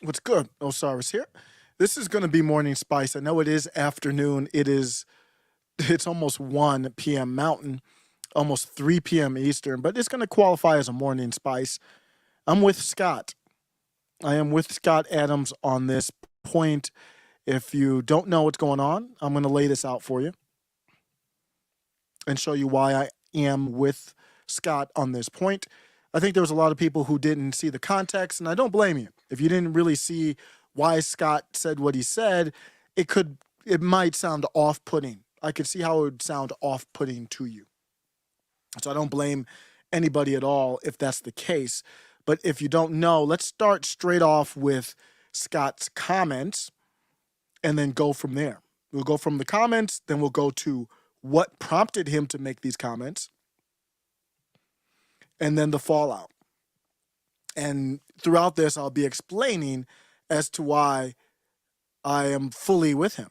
What's good? Osiris here. This is going to be Morning Spice. I know it is afternoon. It's almost 1 p.m. Mountain, almost 3 p.m. Eastern, but it's going to qualify as a Morning Spice. I'm with Scott. I am with Scott Adams on this point. If you don't know what's going on, I'm going to lay this out for you and show you why I am with Scott on this point. I think there was a lot of people who didn't see the context, and I don't blame you. If you didn't really see why Scott said what he said, it might sound off-putting. I could see how it would sound off-putting to you. So I don't blame anybody at all if that's the case. But if you don't know, let's start straight off with Scott's comments and then go from there. We'll go from the comments, then we'll go to what prompted him to make these comments, and then the fallout. And throughout this, I'll be explaining as to why I am fully with him.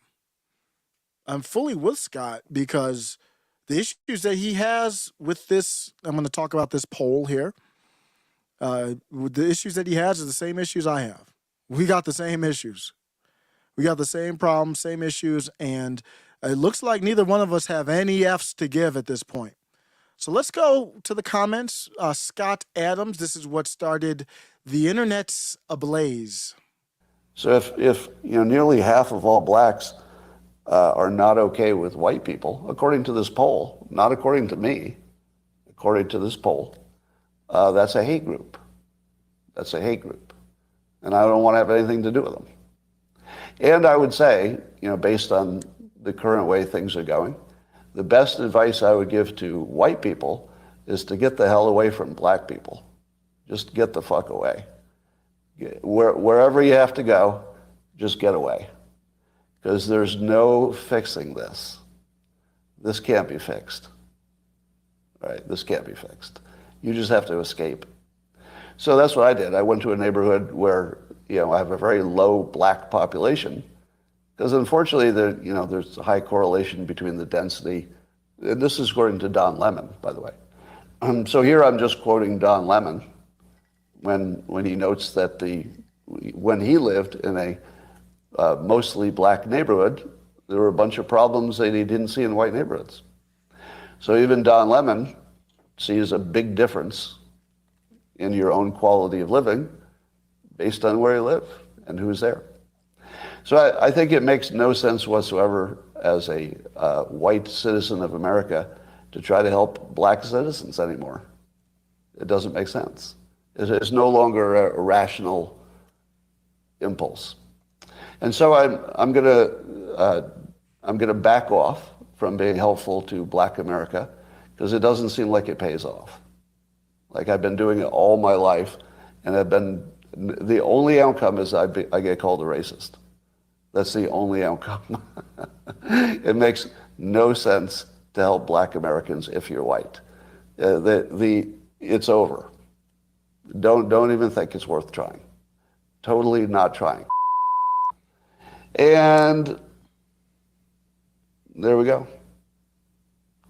I'm fully with Scott because the issues that he has with this, I'm going to talk about this poll here. The issues that he has are the same issues I have. We got the same issues. We got the same problems, same issues, and it looks like neither one of us have any F's to give at this point. So let's go to the comments. Scott Adams, this is what started the internet's ablaze. So if nearly half of all blacks are not okay with white people, according to this poll, not according to me, according to this poll, that's a hate group. That's a hate group. And I don't want to have anything to do with them. And I would say, based on the current way things are going, the best advice I would give to white people is to get the hell away from black people. Just get the fuck away. Wherever you have to go, just get away. Because there's no fixing this. This can't be fixed. Right? This can't be fixed. You just have to escape. So that's what I did. I went to a neighborhood where, I have a very low black population. Because unfortunately, there's a high correlation between the density. And this is according to Don Lemon, by the way. So here I'm just quoting Don Lemon when he notes that when he lived in a mostly black neighborhood, there were a bunch of problems that he didn't see in white neighborhoods. So even Don Lemon sees a big difference in your own quality of living based on where you live and who's there. So I think it makes no sense whatsoever as a white citizen of America to try to help black citizens anymore. It doesn't make sense. It is no longer a rational impulse. And so I'm gonna back off from being helpful to black America because it doesn't seem like it pays off. Like I've been doing it all my life, and the only outcome is I get called a racist. That's the only outcome. It makes no sense to help black Americans if you're white. It's over. Don't even think it's worth trying. Totally not trying. And there we go.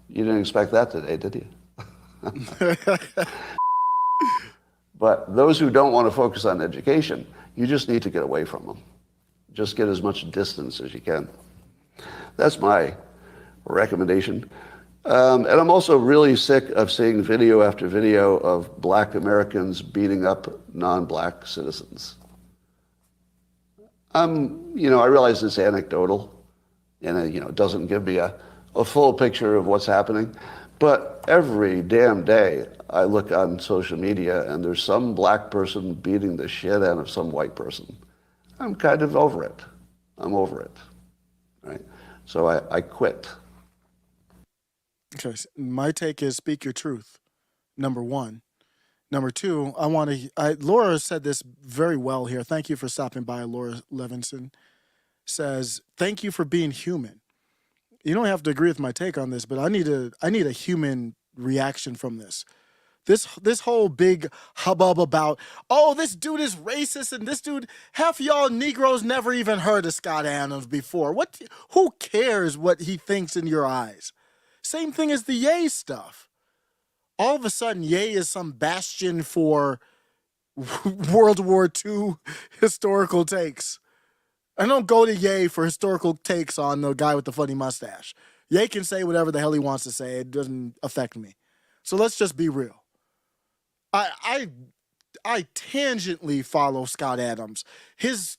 You didn't expect that today, did you? But those who don't want to focus on education, you just need to get away from them. Just get as much distance as you can. That's my recommendation. And I'm also really sick of seeing video after video of black Americans beating up non-black citizens. I realize it's anecdotal, and it doesn't give me a full picture of what's happening. But every damn day I look on social media and there's some black person beating the shit out of some white person. I'm kind of over it. I'm over it, right? So I quit. Okay, my take is speak your truth, number one. Number two, Laura said this very well here. Thank you for stopping by, Laura Levinson. Says, thank you for being human. You don't have to agree with my take on this, but I need a human reaction from this. This whole big hubbub about, oh, this dude is racist and this dude, half of y'all Negroes never even heard of Scott Adams before. Who cares what he thinks in your eyes? Same thing as the Ye stuff. All of a sudden, Ye is some bastion for World War II historical takes. I don't go to Ye for historical takes on the guy with the funny mustache. Ye can say whatever the hell he wants to say. It doesn't affect me. So let's just be real. I I tangentially follow Scott Adams. His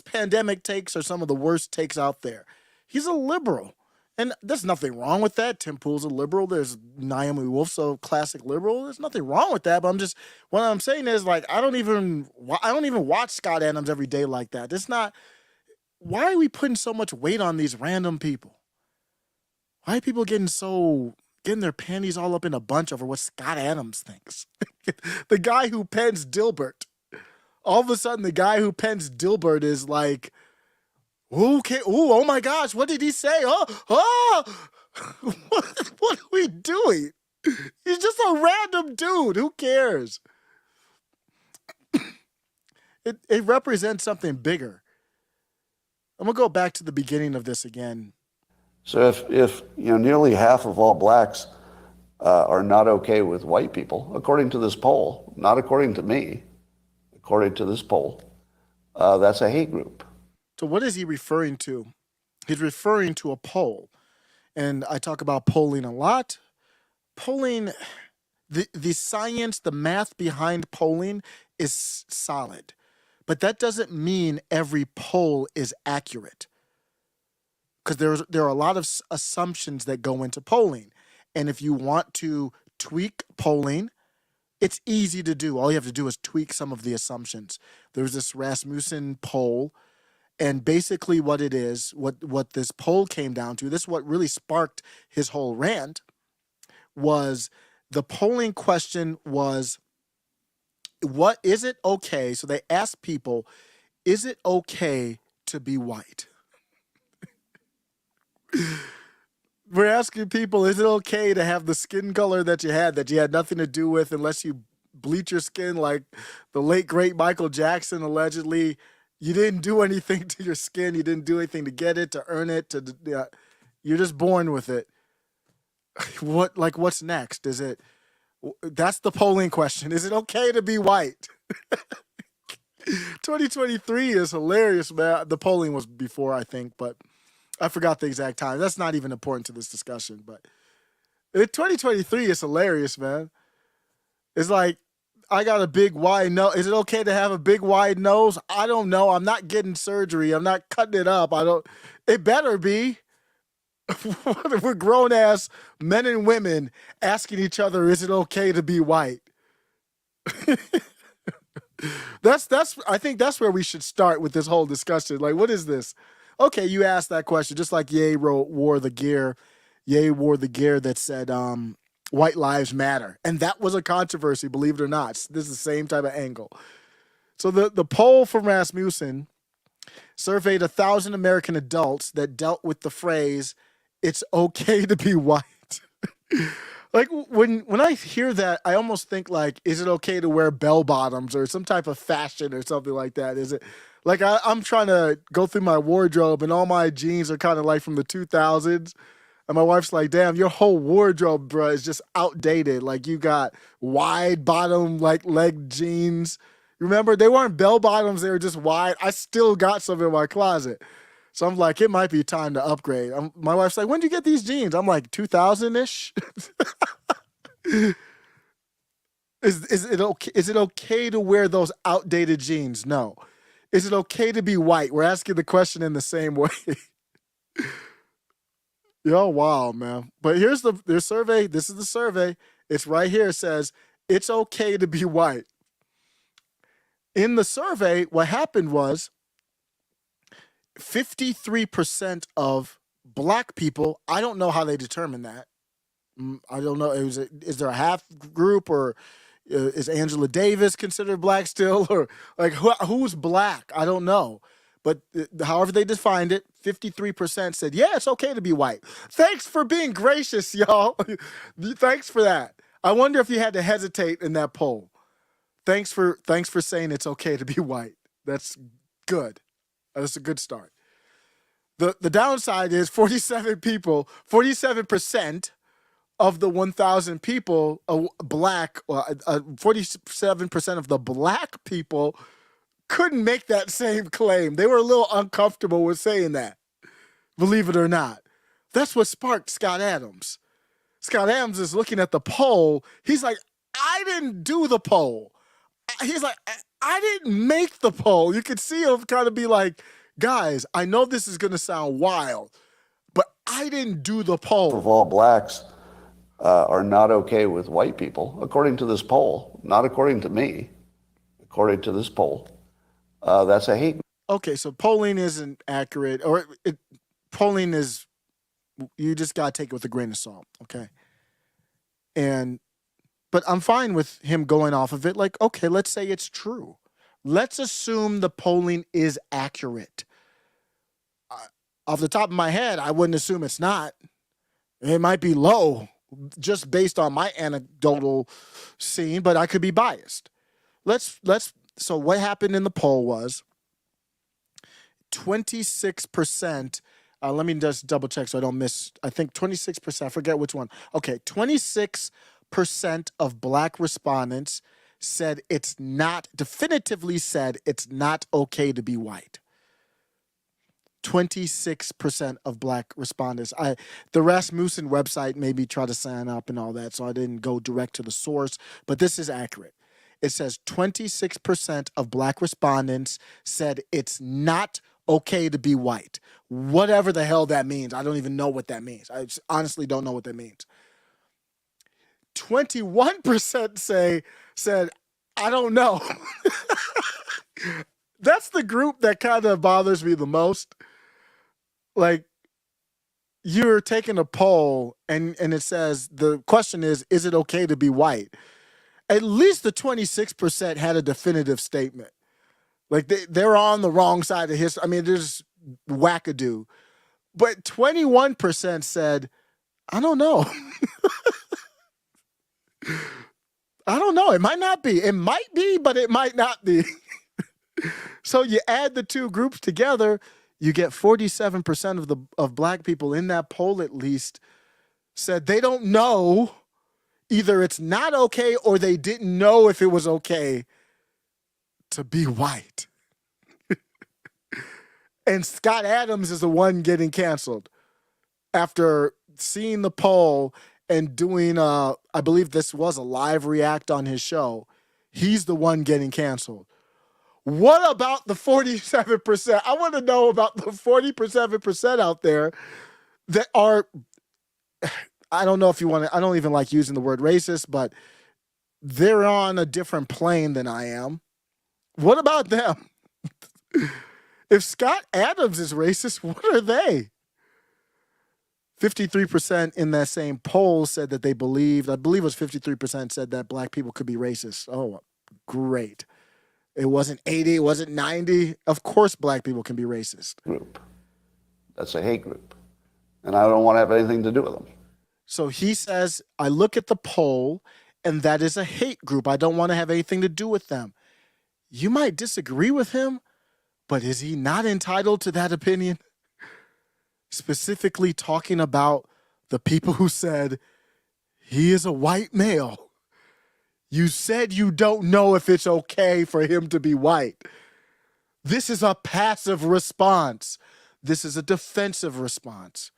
pandemic takes are some of the worst takes out there. He's a liberal. And there's nothing wrong with that. Tim Pool's a liberal. There's Naomi Wolf's a classic liberal. There's nothing wrong with that. But what I'm saying is like I don't even watch Scott Adams every day like that. It's not. Why are we putting so much weight on these random people? Why are people getting their panties all up in a bunch over what Scott Adams thinks? The guy who pens Dilbert. All of a sudden, the guy who pens Dilbert is like, okay, oh my gosh, what did he say? What are we doing? He's just a random dude. Who cares? It represents something bigger. I'm gonna go back to the beginning of this again. So if nearly half of all blacks are not okay with white people, according to this poll, not according to me, according to this poll, that's a hate group. So what is he referring to? He's referring to a poll. And I talk about polling a lot. Polling, the science, the math behind polling is solid. But that doesn't mean every poll is accurate. Because there are a lot of assumptions that go into polling. And if you want to tweak polling, it's easy to do. All you have to do is tweak some of the assumptions. There's this Rasmussen poll, and basically what it is, what this poll came down to, this is what really sparked his whole rant, was the polling question was, what is it okay? So they asked people, is it okay to be white? We're asking people, is it okay to have the skin color that you had nothing to do with unless you bleach your skin like the late, great Michael Jackson, allegedly? You didn't do anything to your skin. You didn't do anything to get it, to earn it. You're just born with it. What's next? That's the polling question. Is it okay to be white? 2023 is hilarious, man. The polling was before, I think, but I forgot the exact time. That's not even important to this discussion, but 2023 is hilarious, man. It's like, I got a big wide nose. Is it okay to have a big wide nose? I don't know. I'm not getting surgery. I'm not cutting it up. It better be. We're grown ass men and women asking each other, is it okay to be white? I think that's where we should start with this whole discussion. Like, what is this? Okay, you asked that question, just like Ye wore the gear. Ye wore the gear that said, white lives matter. And that was a controversy, believe it or not. This is the same type of angle. So the poll from Rasmussen surveyed 1,000 American adults that dealt with the phrase, it's okay to be white. Like when I hear that, I almost think like, is it okay to wear bell bottoms or some type of fashion or something like that? Is it like I'm trying to go through my wardrobe and all my jeans are kind of like from the 2000s. And my wife's like, damn, your whole wardrobe, bro, is just outdated. Like you got wide bottom, like leg jeans. Remember, they weren't bell bottoms. They were just wide. I still got some in my closet. So I'm like, it might be time to upgrade. My wife's like, when did you get these jeans? I'm like, 2000-ish. Is it okay? Is it okay to wear those outdated jeans? No. Is it okay to be white? We're asking the question in the same way. Yo, wow, man. But here's the survey. This is the survey. It's right here. It says, it's okay to be white. In the survey, what happened was 53% of black people, I don't know how they determine that. I don't know. Is there a half group, or is Angela Davis considered black still? Or like who's black? I don't know. But however they defined it, 53% said, yeah, it's okay to be white. Thanks for being gracious, y'all. Thanks for that. I wonder if you had to hesitate in that poll. Thanks for saying it's okay to be white. That's good. That's a good start. The downside is 47% of the 1,000 people, black, 47% of the black people couldn't make that same claim. They were a little uncomfortable with saying that, believe it or not. That's what sparked Scott Adams. Scott Adams is looking at the poll. He's like, I didn't do the poll. He's like, I didn't make the poll. You could see him kind of be like, guys, I know this is going to sound wild, but I didn't do the poll. Of all blacks are not okay with white people, according to this poll, not according to me, according to this poll. That's a hate. Okay, so polling isn't accurate, or polling is, you just got to take it with a grain of salt, okay? But I'm fine with him going off of it. Like, okay, let's say it's true. Let's assume the polling is accurate. Off the top of my head, I wouldn't assume it's not. It might be low, just based on my anecdotal scene, but I could be biased. So what happened in the poll was 26%. Let me just double check so I don't miss. I think 26%. I forget which one. Okay, 26% of black respondents definitively said it's not okay to be white. 26% of black respondents. The Rasmussen website made me try to sign up and all that, so I didn't go direct to the source, but this is accurate. It says 26% of black respondents said it's not okay to be white. Whatever the hell that means. I don't even know what that means. I honestly don't know what that means. 21% said, I don't know. That's the group that kind of bothers me the most. Like, you're taking a poll and it says, the question is it okay to be white? At least the 26% had a definitive statement. Like, they're on the wrong side of history. I mean, there's wackadoo. But 21% said, I don't know. I don't know. It might not be. It might be, but it might not be. So you add the two groups together, you get 47% of black people in that poll, at least, said they don't know. Either it's not okay or they didn't know if it was okay to be white. And Scott Adams is the one getting canceled after seeing the poll and doing, I believe this was a live react on his show. He's the one getting canceled. What about the 47%? I want to know about the 47% out there that are, I don't know if you want to, I don't even like using the word racist, but they're on a different plane than I am. What about them? If Scott Adams is racist, what are they? 53% in that same poll said that they believed, I believe it was 53% said that black people could be racist. Oh, great. It wasn't 80, it wasn't 90. Of course black people can be racist. Group. That's a hate group. And I don't want to have anything to do with them. So he says, I look at the poll and that is a hate group. I don't want to have anything to do with them. You might disagree with him, but is he not entitled to that opinion? Specifically talking about the people who said he is a white male. You said you don't know if it's okay for him to be white. This is a passive response. This is a defensive response.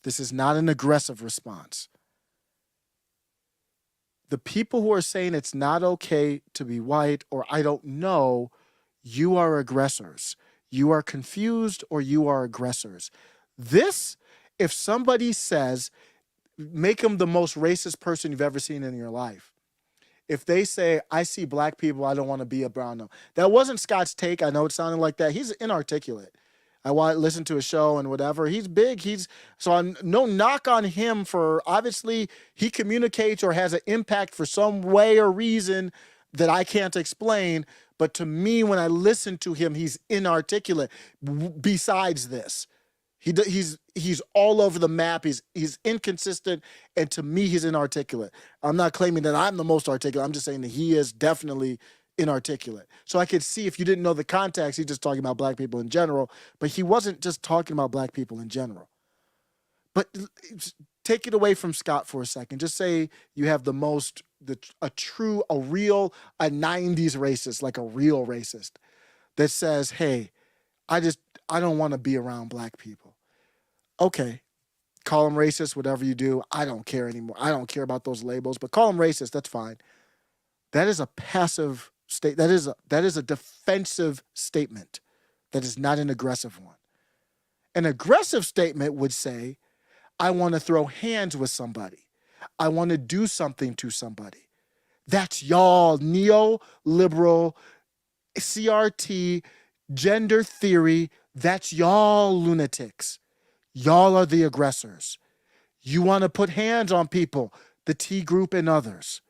This is not an aggressive response. The people who are saying it's not okay to be white or I don't know, you are aggressors. You are confused or you are aggressors. This, if somebody says, make them the most racist person you've ever seen in your life. If they say, I see black people, I don't want to be around them. That wasn't Scott's take. I know it sounded like that. He's inarticulate. I want to listen to a show and whatever. He's big. So I'm no knock on him for, obviously he communicates or has an impact for some way or reason that I can't explain. But to me, when I listen to him, he's inarticulate. Besides this, he's all over the map. He's inconsistent, and to me, he's inarticulate. I'm not claiming that I'm the most articulate. I'm just saying that he is definitely inarticulate. So I could see if you didn't know the context, he's just talking about black people in general, but he wasn't just talking about black people in general. But take it away from Scott for a second. Just say you have a real 90s racist, like a real racist that says, hey, I don't want to be around black people. Okay, call them racist, whatever you do. I don't care anymore. I don't care about those labels, but call them racist. That's fine. That is a passive state. That is a defensive statement. That is not an aggressive one. An aggressive statement would say, I want to throw hands with somebody. I want to do something to somebody. That's y'all neoliberal, CRT, gender theory. That's y'all lunatics. Y'all are the aggressors. You want to put hands on people, the T group and others.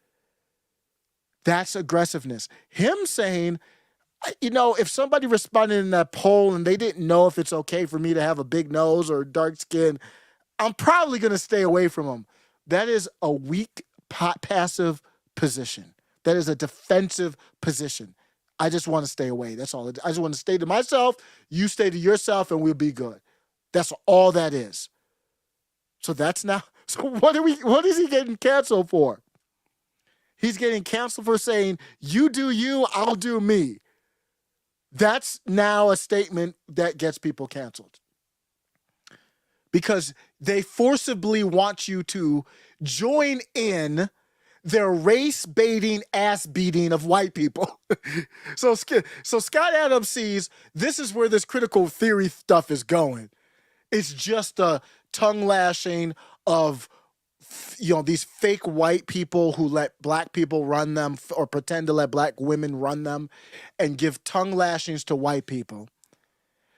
That's aggressiveness. Him saying, if somebody responded in that poll and they didn't know if it's okay for me to have a big nose or dark skin, I'm probably going to stay away from them. That is a weak, passive position. That is a defensive position. I just want to stay away. That's all. I just want to stay to myself. You stay to yourself and we'll be good. That's all that is. So what is he getting canceled for? He's getting canceled for saying, you do you, I'll do me. That's now a statement that gets people canceled. Because they forcibly want you to join in their race baiting, ass beating of white people. So Scott Adams sees this is where this critical theory stuff is going. It's just a tongue lashing of these fake white people who let black people run them or pretend to let black women run them and give tongue lashings to white people.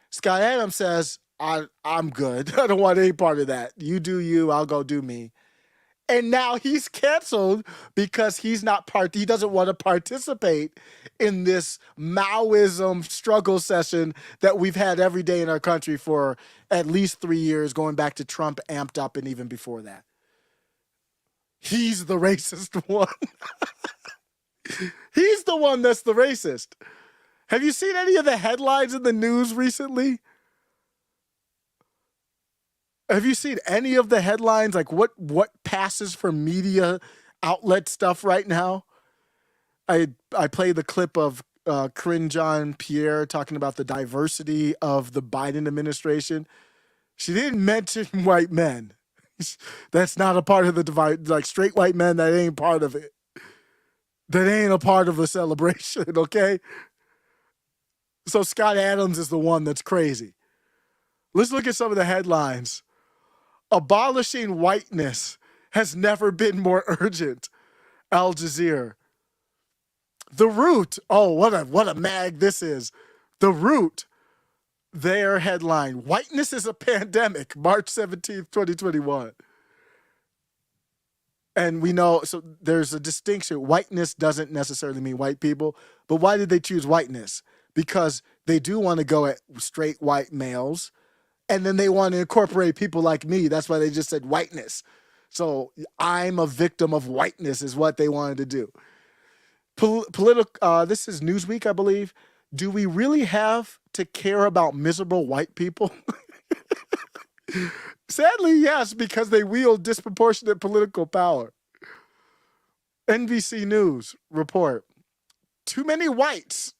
Scott Adams says, I'm good. I don't want any part of that. You do you, I'll go do me. And now he's canceled because he doesn't want to participate in this Maoism struggle session that we've had every day in our country for at least 3 years, going back to Trump amped up and even before that. He's the racist one. He's the one that's the racist. Have you seen any of the headlines in the news recently? Have you seen any of the headlines? Like what passes for media outlet stuff right now? I played the clip of Corinne Jean-Pierre talking about the diversity of the Biden administration. She didn't mention white men. That's not a part of the divide. Like straight white men, that ain't part of it. That ain't a part of the celebration, okay? So Scott Adams is the one that's crazy. Let's look at some of the headlines. Abolishing whiteness has never been more urgent. Al Jazeera. The Root. Oh, what a mag this is. The Root. Their headline. Whiteness is a pandemic. March 17th, 2021. And we know, so there's a distinction. Whiteness doesn't necessarily mean white people. But why did they choose whiteness? Because they do want to go at straight white males. And then they want to incorporate people like me. That's why they just said whiteness. So I'm a victim of whiteness is what they wanted to do. This is Newsweek, I believe. Do we really have to care about miserable white people? Sadly, yes, because they wield disproportionate political power. NBC News report. Too many whites.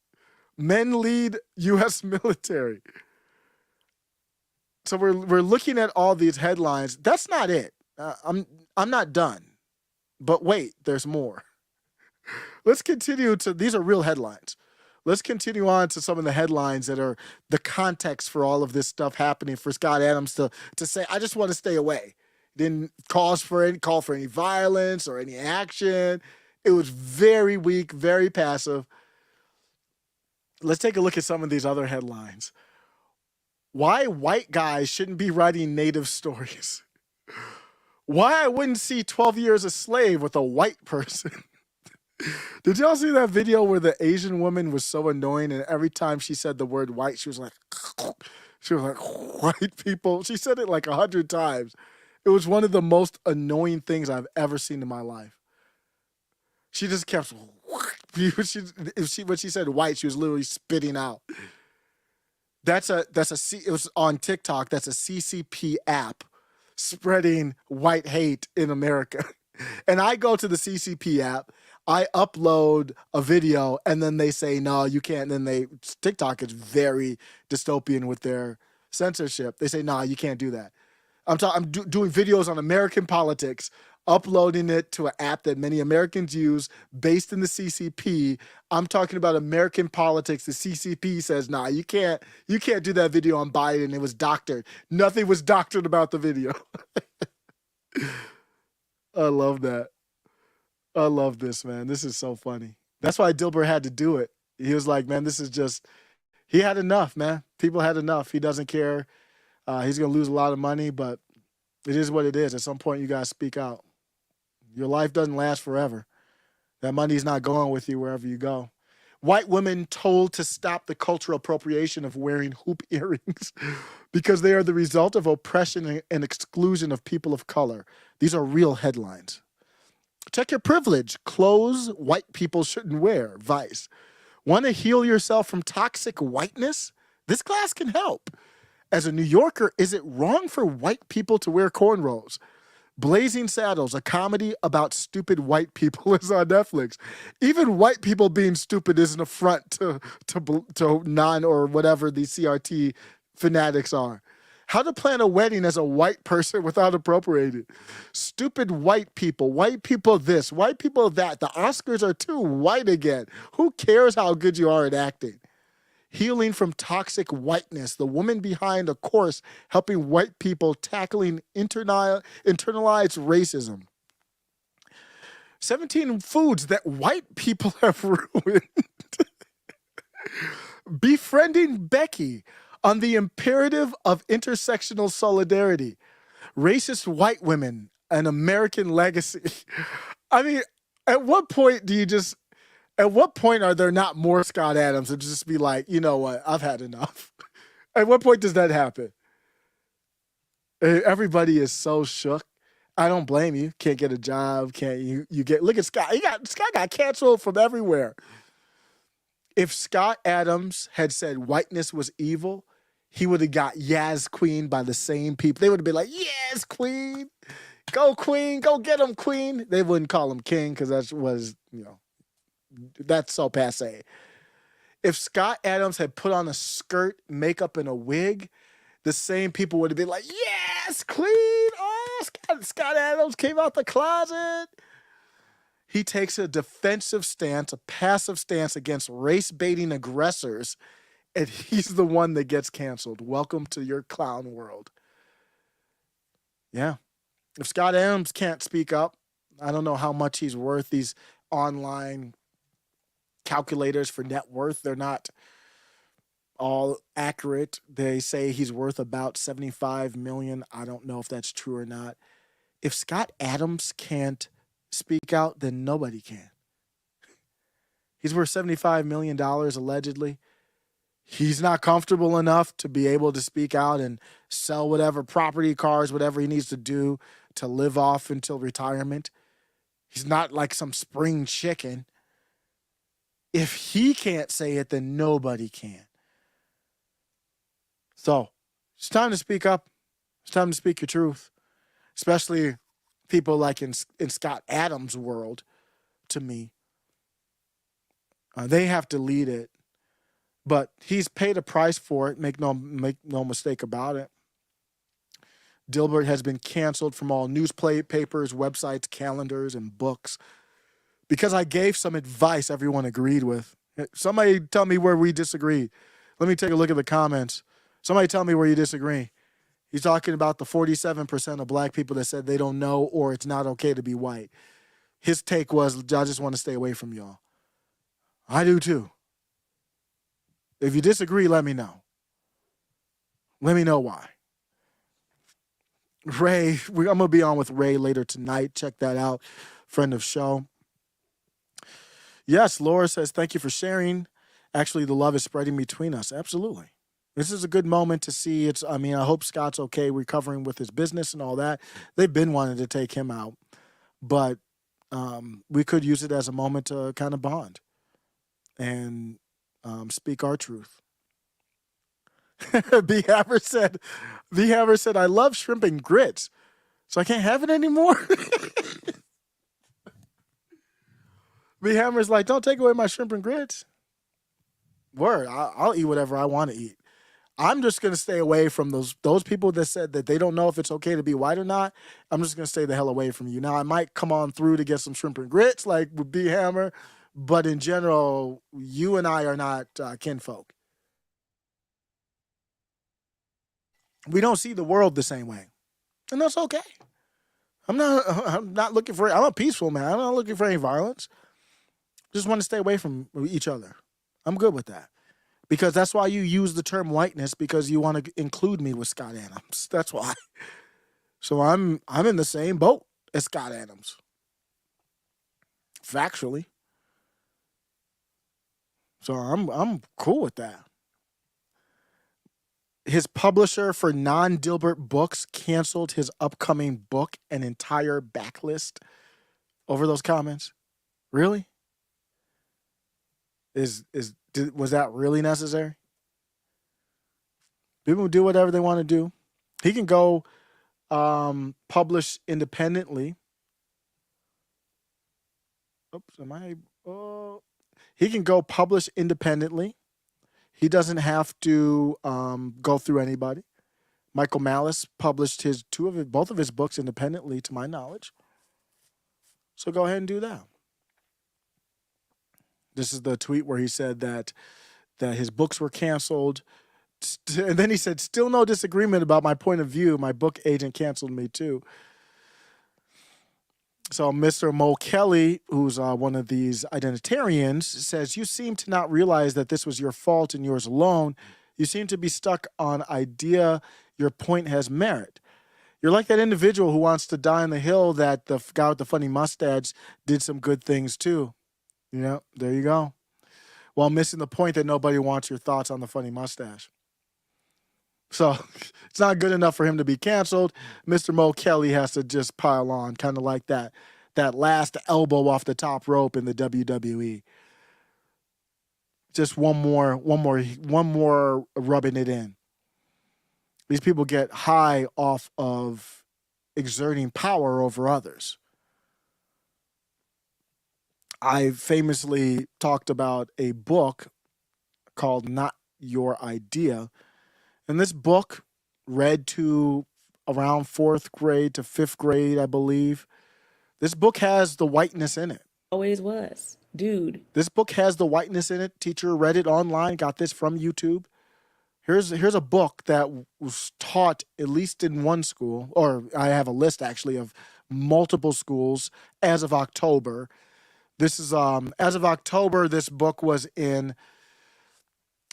Men lead U.S. military. So we're looking at all these headlines. That's not it. I'm not done. But wait, there's more. Let's continue to, these are real headlines. Let's continue on to some of the headlines that are the context for all of this stuff happening for Scott Adams to say, I just want to stay away. Didn't call for any violence or any action. It was very weak, very passive. Let's take a look at some of these other headlines. Why white guys shouldn't be writing native stories. Why I wouldn't see 12 Years a Slave with a white person. Did y'all see that video where the Asian woman was so annoying and every time she said the word white, she was like, white people. She said it like 100 times. It was one of the most annoying things I've ever seen in my life. She just kept, when she said white, she was literally spitting out. It was on TikTok. That's a CCP app spreading white hate in America. And I go to the CCP app, I upload a video, and then they say, no, you can't. And then TikTok is very dystopian with their censorship. They say, no, you can't do that. I'm doing videos on American politics, uploading it to an app that many Americans use based in the CCP. I'm talking about American politics. The CCP says, nah, you can't do that video on Biden. It was doctored. Nothing was doctored about the video. I love that. I love this, man. This is so funny. That's why Dilbert had to do it. He was like, man, he had enough, man. People had enough. He doesn't care. He's going to lose a lot of money, but it is what it is. At some point, you got to speak out. Your life doesn't last forever. That money's not going with you wherever you go. White women told to stop the cultural appropriation of wearing hoop earrings because they are the result of oppression and exclusion of people of color. These are real headlines. Check your privilege. Clothes white people shouldn't wear. Vice. Want to heal yourself from toxic whiteness? This class can help. As a New Yorker, is it wrong for white people to wear cornrows? Blazing Saddles, a comedy about stupid white people, is on Netflix. Even white people being stupid is an affront to non or whatever these CRT fanatics are. How to plan a wedding as a white person without appropriating. Stupid white people this, white people that. The Oscars are too white again. Who cares how good you are at acting? Healing from toxic whiteness, the woman behind a course helping white people tackling internalized racism. 17 foods that white people have ruined. Befriending Becky on the imperative of intersectional solidarity. Racist white women, an American legacy. I mean, at what point are there not more Scott Adams and just be like, you know what, I've had enough? At what point does that happen? Everybody is so shook. I don't blame you. Can't get a job. Look at Scott. Scott got canceled from everywhere. If Scott Adams had said whiteness was evil, he would have got Yaz Queen by the same people. They would have been like, yes, Queen. Go, Queen. Go get him, Queen. They wouldn't call him King because that's so passe. If Scott Adams had put on a skirt, makeup, and a wig, the same people would have been like, yes, Queen. Oh, Scott Adams came out the closet. He takes a defensive stance, a passive stance against race-baiting aggressors, and he's the one that gets canceled. Welcome to your clown world. Yeah. If Scott Adams can't speak up, I don't know how much he's worth. These online calculators for net worth, they're not all accurate. They say he's worth about $75 million. I don't know if that's true or not. If Scott Adams can't speak out, then nobody can. He's worth $75 million allegedly. He's not comfortable enough to be able to speak out and sell whatever property, cars, whatever he needs to do to live off until retirement. He's not like some spring chicken. If he can't say it, then nobody can. So it's time to speak up. It's time to speak your truth, especially people like in Scott Adams' world, to me. They have to lead it, but he's paid a price for it. Make no mistake about it. Dilbert has been canceled from all newspapers, websites, calendars, and books because I gave some advice everyone agreed with. Somebody tell me where we disagreed. Let me take a look at the comments. Somebody tell me where you disagree. He's talking about the 47% of black people that said they don't know or it's not okay to be white. His take was, I just want to stay away from y'all. I do too. If you disagree, let me know. Let me know why. Ray, I'm going to be on with Ray later tonight. Check that out. Friend of show. Yes, Laura says, thank you for sharing. Actually, the love is spreading between us. Absolutely. This is a good moment to see. I hope Scott's okay recovering with his business and all that. They've been wanting to take him out, but we could use it as a moment to kind of bond and speak our truth. B. Hammer said, I love shrimp and grits. So I can't have it anymore. B Hammer's like, don't take away my shrimp and grits. Word, I'll eat whatever I want to eat. I'm just gonna stay away from those people that said that they don't know if it's okay to be white or not. I'm just gonna stay the hell away from you. Now I might come on through to get some shrimp and grits, like with B Hammer, but in general, you and I are not kinfolk. We don't see the world the same way, and that's okay. I'm not. I'm not looking for. I'm a peaceful man. I'm not looking for any violence. Just want to stay away from each other. I'm good with that. Because that's why you use the term whiteness, because you want to include me with Scott Adams. That's why. So I'm in the same boat as Scott Adams. Factually. So I'm cool with that. His publisher for non-Dilbert books canceled his upcoming book, an entire backlist over those comments. Really? Was that really necessary? People do whatever they want to do. He can go publish independently. Oops, he can go publish independently. He doesn't have to go through anybody. Michael Malice published both of his books independently, to my knowledge. So go ahead and do that. This is the tweet where he said that his books were canceled. And then he said, still no disagreement about my point of view. My book agent canceled me too. So Mr. Mo Kelly, who's one of these identitarians, says, you seem to not realize that this was your fault and yours alone. You seem to be stuck on idea your point has merit. You're like that individual who wants to die on the hill that the guy with the funny mustache did some good things too. Yeah, there you go. While missing the point that nobody wants your thoughts on the funny mustache. So it's not good enough for him to be canceled. Mr. Mo Kelly has to just pile on, kind of like that last elbow off the top rope in the WWE. Just one more rubbing it in. These people get high off of exerting power over others. I famously talked about a book called Not Your Idea. And this book, read to around 4th grade to 5th grade, I believe, this book has the whiteness in it. Always was. Dude. This book has the whiteness in it. Teacher read it online, got this from YouTube. Here's a book that was taught at least in one school, or I have a list actually of multiple schools as of October. This is as of October, this book was in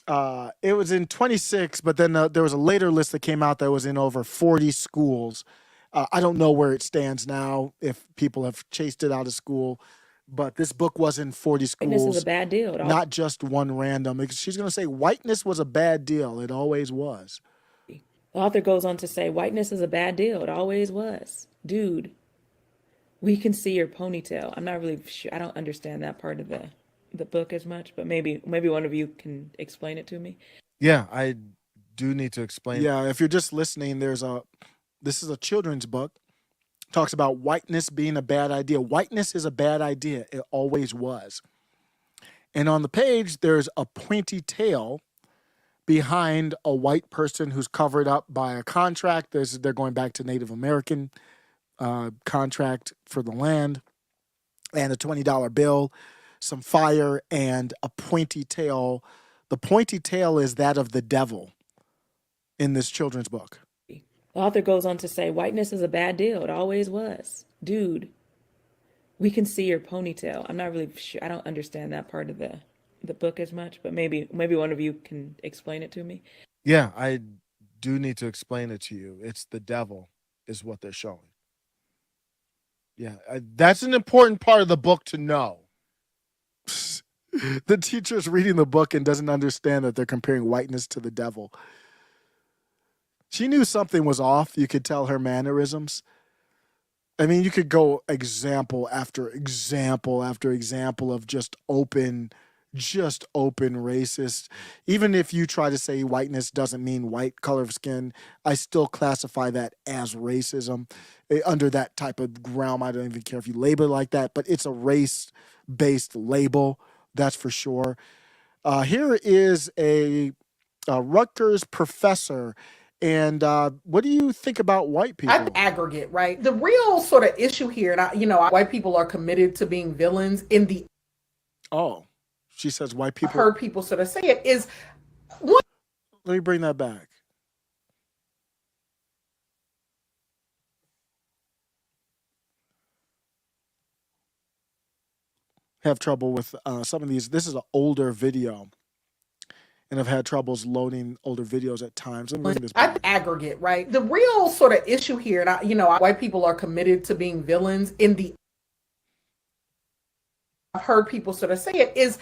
it was in 26, but then there was a later list that came out that was in over 40 schools. I don't know where it stands now, if people have chased it out of school, but this book was in 40 schools. Whiteness is a bad deal. Not just one random. She's going to say whiteness was a bad deal. It always was. The author goes on to say, whiteness is a bad deal. It always was. Dude, we can see your ponytail. I'm not really sure. I don't understand that part of the book as much, but maybe one of you can explain it to me. Yeah, I do need to explain. Yeah, if you're just listening, this is a children's book. Talks about whiteness being a bad idea. Whiteness is a bad idea. It always was. And on the page, there's a pointy tail behind a white person who's covered up by a contract. They're going back to Native American contract for the land, and a $20 bill, some fire, and a pointy tail. The pointy tail is that of the devil in this children's book. The author goes on to say, whiteness is a bad deal. It always was. Dude, we can see your ponytail. I'm not really sure. I don't understand that part of the book as much, but maybe one of you can explain it to me. Yeah, I do need to explain it to you. It's the devil is what they're showing. Yeah, that's an important part of the book to know. The teacher's reading the book and doesn't understand that they're comparing whiteness to the devil. She knew something was off. You could tell her mannerisms. I mean, you could go example after example after example of just open just open racist. Even if you try to say whiteness doesn't mean white color of skin, I still classify that as racism under that type of realm. I don't even care if you label it like that, but it's a race-based label, that's for sure. Here is a Rutgers professor. And what do you think about white people? Aggregate, right? The real sort of issue here, and white people are committed to being villains in the. Oh, she says white people. I've heard people sort of say it is. One, let me bring that back. Have trouble with some of these. This is an older video. And I've had troubles loading older videos at times. Let me bring this back. Aggregate, right? The real sort of issue here, and white people are committed to being villains in the. I've heard people sort of say it is.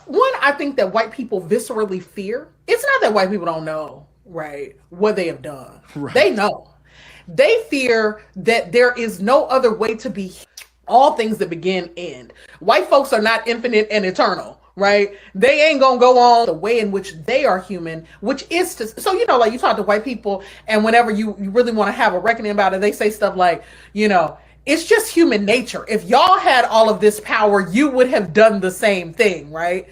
One, I think that white people viscerally fear. It's not that white people don't know, right, what they have done. Right. They know. They fear that there is no other way to be. All things that begin end. White folks are not infinite and eternal, right? They ain't gonna go on the way in which they are human, which is to, so, like you talk to white people and whenever you really want to have a reckoning about it, they say stuff like, it's just human nature. If y'all had all of this power, you would have done the same thing, right?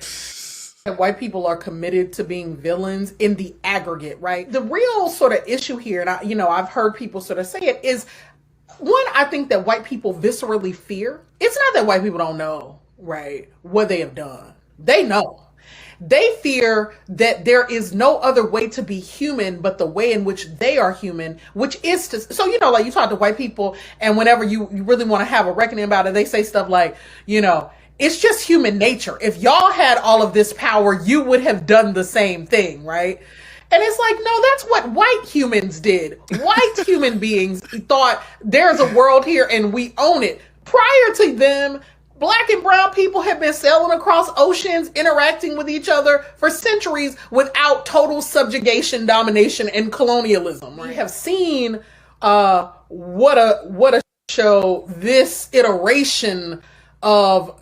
White people are committed to being villains in the aggregate, right? The real sort of issue here, and I've heard people sort of say it is, one, I think that white people viscerally fear. It's not that white people don't know, right, what they have done. They know. They fear that there is no other way to be human but the way in which they are human, which is to, so, like you talk to white people and whenever you really want to have a reckoning about it, they say stuff like, it's just human nature. If y'all had all of this power, you would have done the same thing, right? And it's like, no, that's what white humans did. White human beings thought there's a world here and we own it. Prior to them, Black and brown people have been sailing across oceans, interacting with each other for centuries without total subjugation, domination, and colonialism. We have seen what a show this iteration of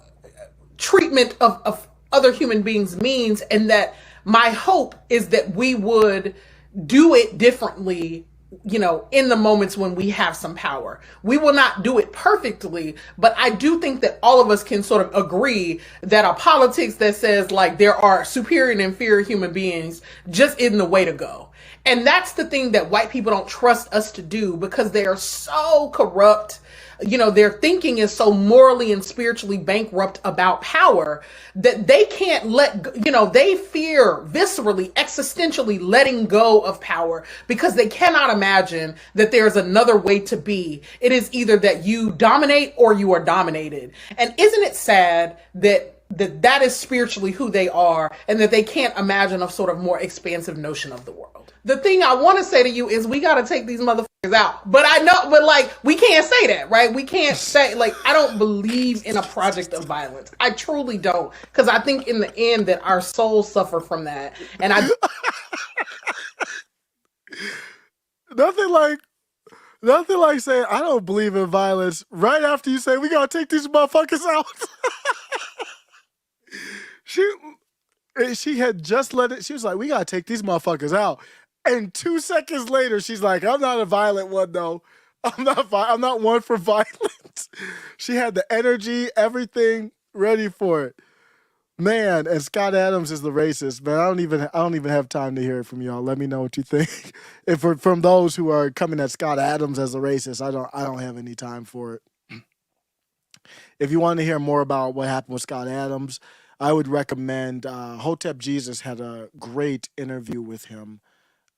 treatment of other human beings means, and that my hope is that we would do it differently, in the moments when we have some power. We will not do it perfectly, but I do think that all of us can sort of agree that a politics that says like there are superior and inferior human beings just isn't the way to go. And that's the thing that white people don't trust us to do because they are so corrupt. Their thinking is so morally and spiritually bankrupt about power that they can't they fear viscerally, existentially letting go of power because they cannot imagine that there's another way to be. It is either that you dominate or you are dominated. And isn't it sad that is spiritually who they are and that they can't imagine a sort of more expansive notion of the world? The thing I want to say to you is we got to take these motherfuckers out. But we can't say that, right? We can't say, I don't believe in a project of violence. I truly don't. Because I think in the end that our souls suffer from that. And Nothing like saying, I don't believe in violence right after you say, we got to take these motherfuckers out. She had just let it, she was like, we got to take these motherfuckers out. And 2 seconds later, she's like, I'm not a violent one, though. I'm not one for violence. She had the energy, everything ready for it. Man, and Scott Adams is the racist, man. I don't even have time to hear it from y'all. Let me know what you think. If from those who are coming at Scott Adams as a racist, I don't have any time for it. If you want to hear more about what happened with Scott Adams, I would recommend Hotep Jesus had a great interview with him.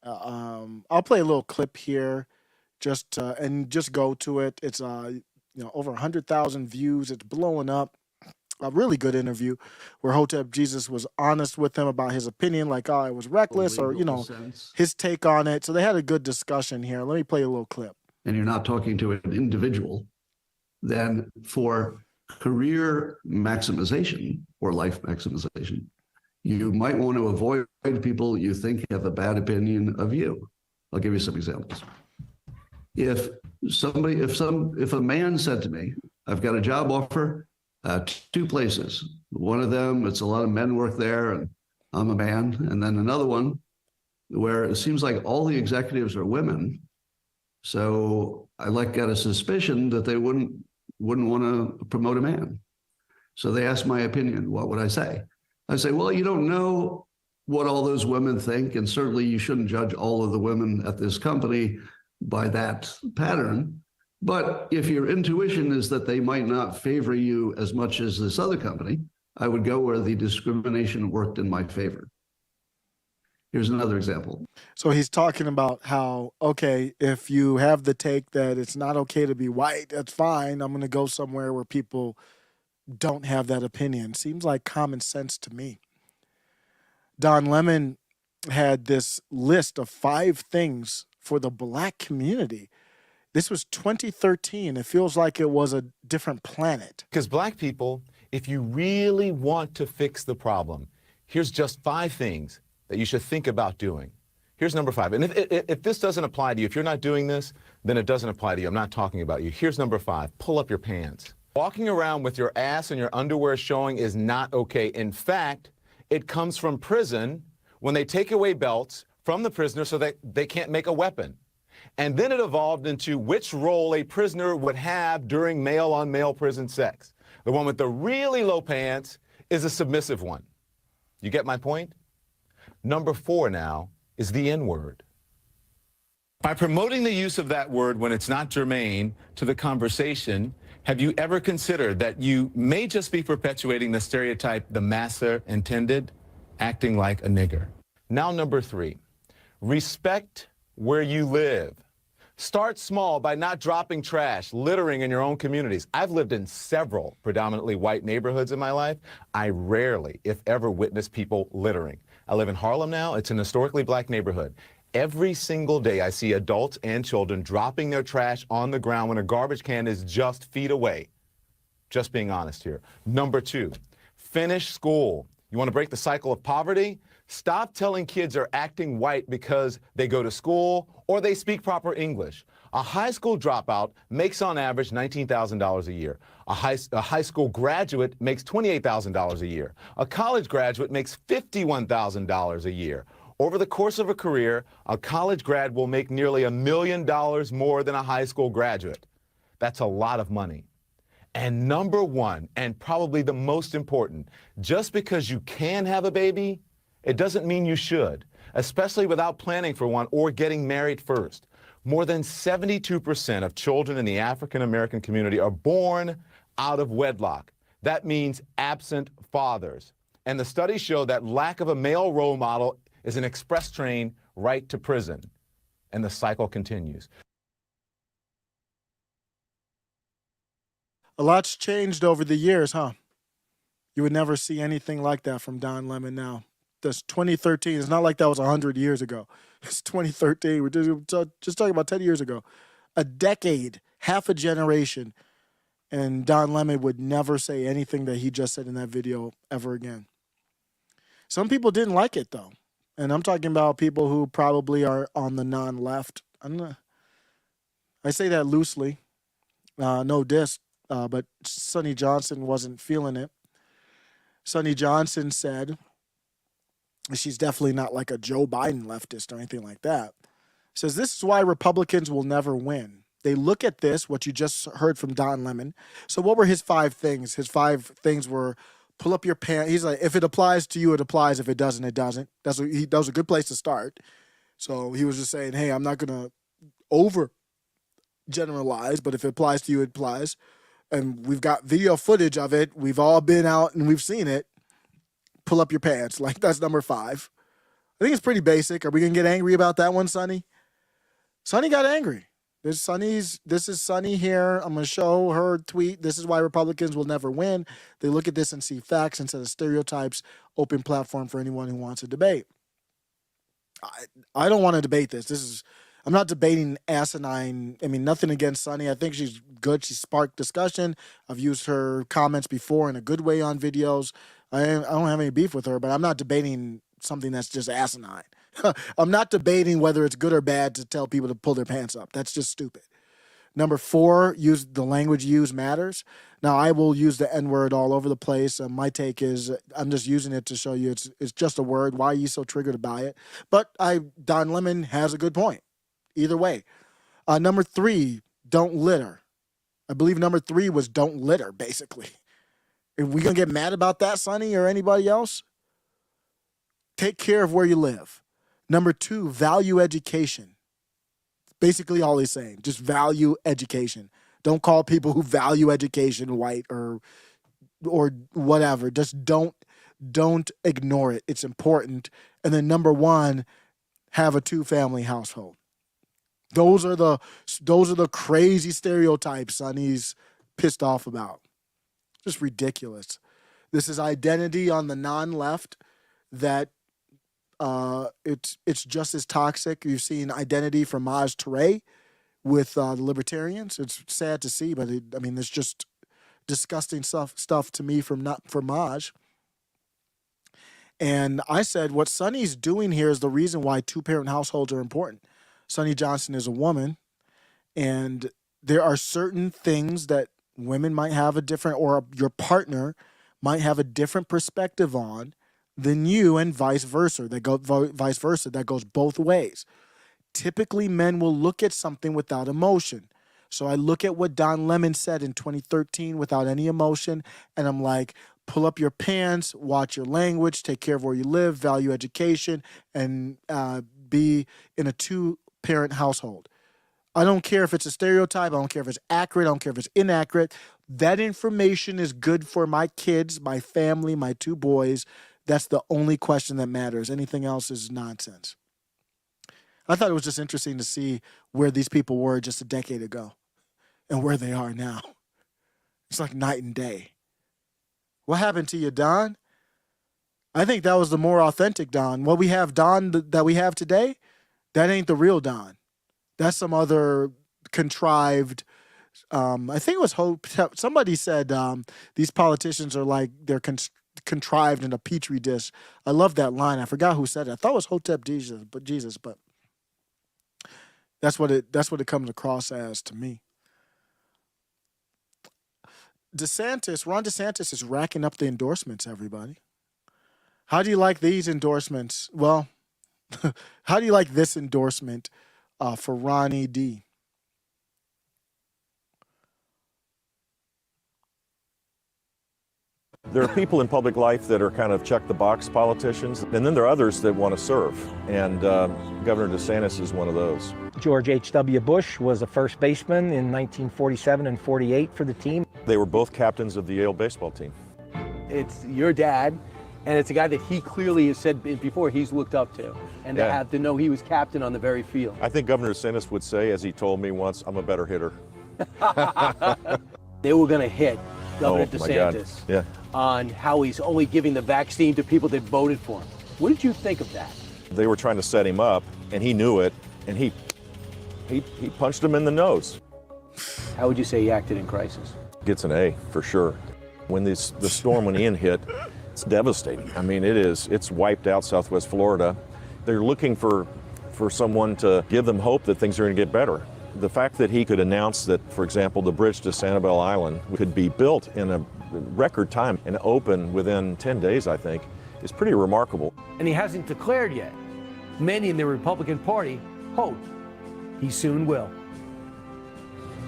I'll play a little clip here, just go to it. It's over 100,000 views. It's blowing up. A really good interview where Hotep Jesus was honest with him about his opinion, like it was reckless, or his take on it. So they had a good discussion here. Let me play a little clip. And you're not talking to an individual, then for career maximization or life maximization, you might want to avoid people you think have a bad opinion of you. I'll give you some examples. If a man said to me, I've got a job offer, Two places. One of them, it's a lot of men work there, and I'm a man. And then another one where it seems like all the executives are women. So I got a suspicion that they wouldn't want to promote a man. So they asked my opinion. What would I say? I say, well, you don't know what all those women think, and certainly you shouldn't judge all of the women at this company by that pattern. But if your intuition is that they might not favor you as much as this other company, I would go where the discrimination worked in my favor. Here's another example. So he's talking about how, okay, if you have the take that it's not okay to be white, that's fine. I'm going to go somewhere where people don't have that opinion. Seems like common sense to me. Don Lemon had this list of 5 things for the black community. This was 2013. It feels like it was a different planet. Because black people, if you really want to fix the problem, here's just 5 things that you should think about doing. Here's number 5. And if this doesn't apply to you, if you're not doing this, then it doesn't apply to you. I'm not talking about you. Here's number 5. Pull up your pants. Walking around with your ass and your underwear showing is not okay. In fact, it comes from prison when they take away belts from the prisoner so that they can't make a weapon. And then it evolved into which role a prisoner would have during male-on-male prison sex. The one with the really low pants is a submissive one. You get my point? Number 4 now is the N-word. By promoting the use of that word when it's not germane to the conversation, have you ever considered that you may just be perpetuating the stereotype the master intended, acting like a nigger? Now, number 3, respect where you live. Start small by not dropping trash, littering in your own communities. I've lived in several predominantly white neighborhoods in my life. I rarely, if ever, witness people littering. I live in Harlem now. It's an historically black neighborhood. Every single day I see adults and children dropping their trash on the ground when a garbage can is just feet away. Just being honest here. Number 2, finish school. You want to break the cycle of poverty? Stop telling kids they're acting white because they go to school or they speak proper English. A high school dropout makes on average $19,000 a year. A high school graduate makes $28,000 a year. A college graduate makes $51,000 a year. Over the course of a career, a college grad will make nearly $1 million more than a high school graduate. That's a lot of money. And number 1, and probably the most important, just because you can have a baby, it doesn't mean you should, especially without planning for one or getting married first. More than 72% of children in the African American community are born out of wedlock. That means absent fathers. And the studies show that lack of a male role model is an express train right to prison. And the cycle continues. A lot's changed over the years, huh? You would never see anything like that from Don Lemon now. That's 2013. It's not like that was 100 years ago. It's 2013. We're just talking about 10 years ago. A decade, half a generation, and Don Lemon would never say anything that he just said in that video ever again. Some people didn't like it, though. And I'm talking about people who probably are on the non-left. I say that loosely. No diss, but Sonny Johnson wasn't feeling it. Sonny Johnson said, she's definitely not like a Joe Biden leftist or anything like that. Says this is why Republicans will never win. They look at this, what you just heard from Don Lemon. So what were his 5 things? His 5 things were pull up your pants. He's like, if it applies to you, it applies. If it doesn't, it doesn't. That was a good place to start. So he was just saying, hey, I'm not going to over generalize, but if it applies to you, it applies. And we've got video footage of it. We've all been out and we've seen it. Pull up your pants. Like, that's number 5. I think it's pretty basic. Are we going to get angry about that one, Sonny? Sonny got angry. This is Sonny here. I'm going to show her tweet. This is why Republicans will never win. They look at this and see facts instead of stereotypes. Open platform for anyone who wants to debate. I don't want to debate this. I'm not debating asinine. I mean, nothing against Sonny. I think she's good. She sparked discussion. I've used her comments before in a good way on videos. I don't have any beef with her, but I'm not debating something that's just asinine. I'm not debating whether it's good or bad to tell people to pull their pants up. That's just stupid. Number 4, use the language you use matters. Now, I will use the N-word all over the place. My take is I'm just using it to show you it's just a word. Why are you so triggered by it? But Don Lemon has a good point. Either way. Number 3, don't litter. I believe number 3 was don't litter, basically. Are we going to get mad about that, Sonny, or anybody else? Take care of where you live. Number 2, value education. Basically all he's saying, just value education. Don't call people who value education white or whatever. Just don't ignore it. It's important. And then number 1, have a 2-family household. Those are the crazy stereotypes Sonny's pissed off about. Just ridiculous. This is identity on the non-left that it's just as toxic. You've seen identity from Maj Touré with the libertarians. It's sad to see, but it's just disgusting stuff to me from Maj. And I said what Sonny's doing here is the reason why 2-parent households are important. Sonny Johnson is a woman, and there are certain things that women might have a different, or your partner might have a different perspective on than you, and vice versa. That goes both ways. Typically, men will look at something without emotion. So I look at what Don Lemon said in 2013 without any emotion, and I'm like, pull up your pants, watch your language, take care of where you live, value education, and be in a 2-parent household. I don't care if it's a stereotype. I don't care if it's accurate. I don't care if it's inaccurate. That information is good for my kids, my family, my 2 boys. That's the only question that matters. Anything else is nonsense. I thought it was just interesting to see where these people were just a decade ago and where they are now. It's like night and day. What happened to you, Don? I think that was the more authentic Don. What we have, Don, that we have today, that ain't the real Don. That's some other contrived, I think it was somebody said these politicians are like they're contrived in a petri dish. I love that line. I forgot who said it. I thought it was Hotep Jesus, but that's what it comes across as to me. Ron DeSantis is racking up the endorsements, everybody. How do you like these endorsements? Well, how do you like this endorsement for Ronnie D? There are people in public life that are kind of check-the-box politicians, and then there are others that want to serve, and Governor DeSantis is one of those. George H.W. Bush was a first baseman in 1947 and 48 for the team. They were both captains of the Yale baseball team. It's your dad, and it's a guy that he clearly has said before he's looked up to, and to have to know he was captain on the very field. I think Governor DeSantis would say, as he told me once, I'm a better hitter. They were going to hit Governor DeSantis yeah. on how he's only giving the vaccine to people that voted for him. What did you think of that? They were trying to set him up, and he knew it, and he punched him in the nose. How would you say he acted in crisis? Gets an A, for sure. When the storm when Ian hit, it's devastating. I mean, it's wiped out Southwest Florida. They're looking for someone to give them hope that things are going to get better. The fact that he could announce that, for example, the bridge to Sanibel Island could be built in a record time and open within 10 days, I think, is pretty remarkable. And he hasn't declared yet. Many in the Republican Party hope he soon will.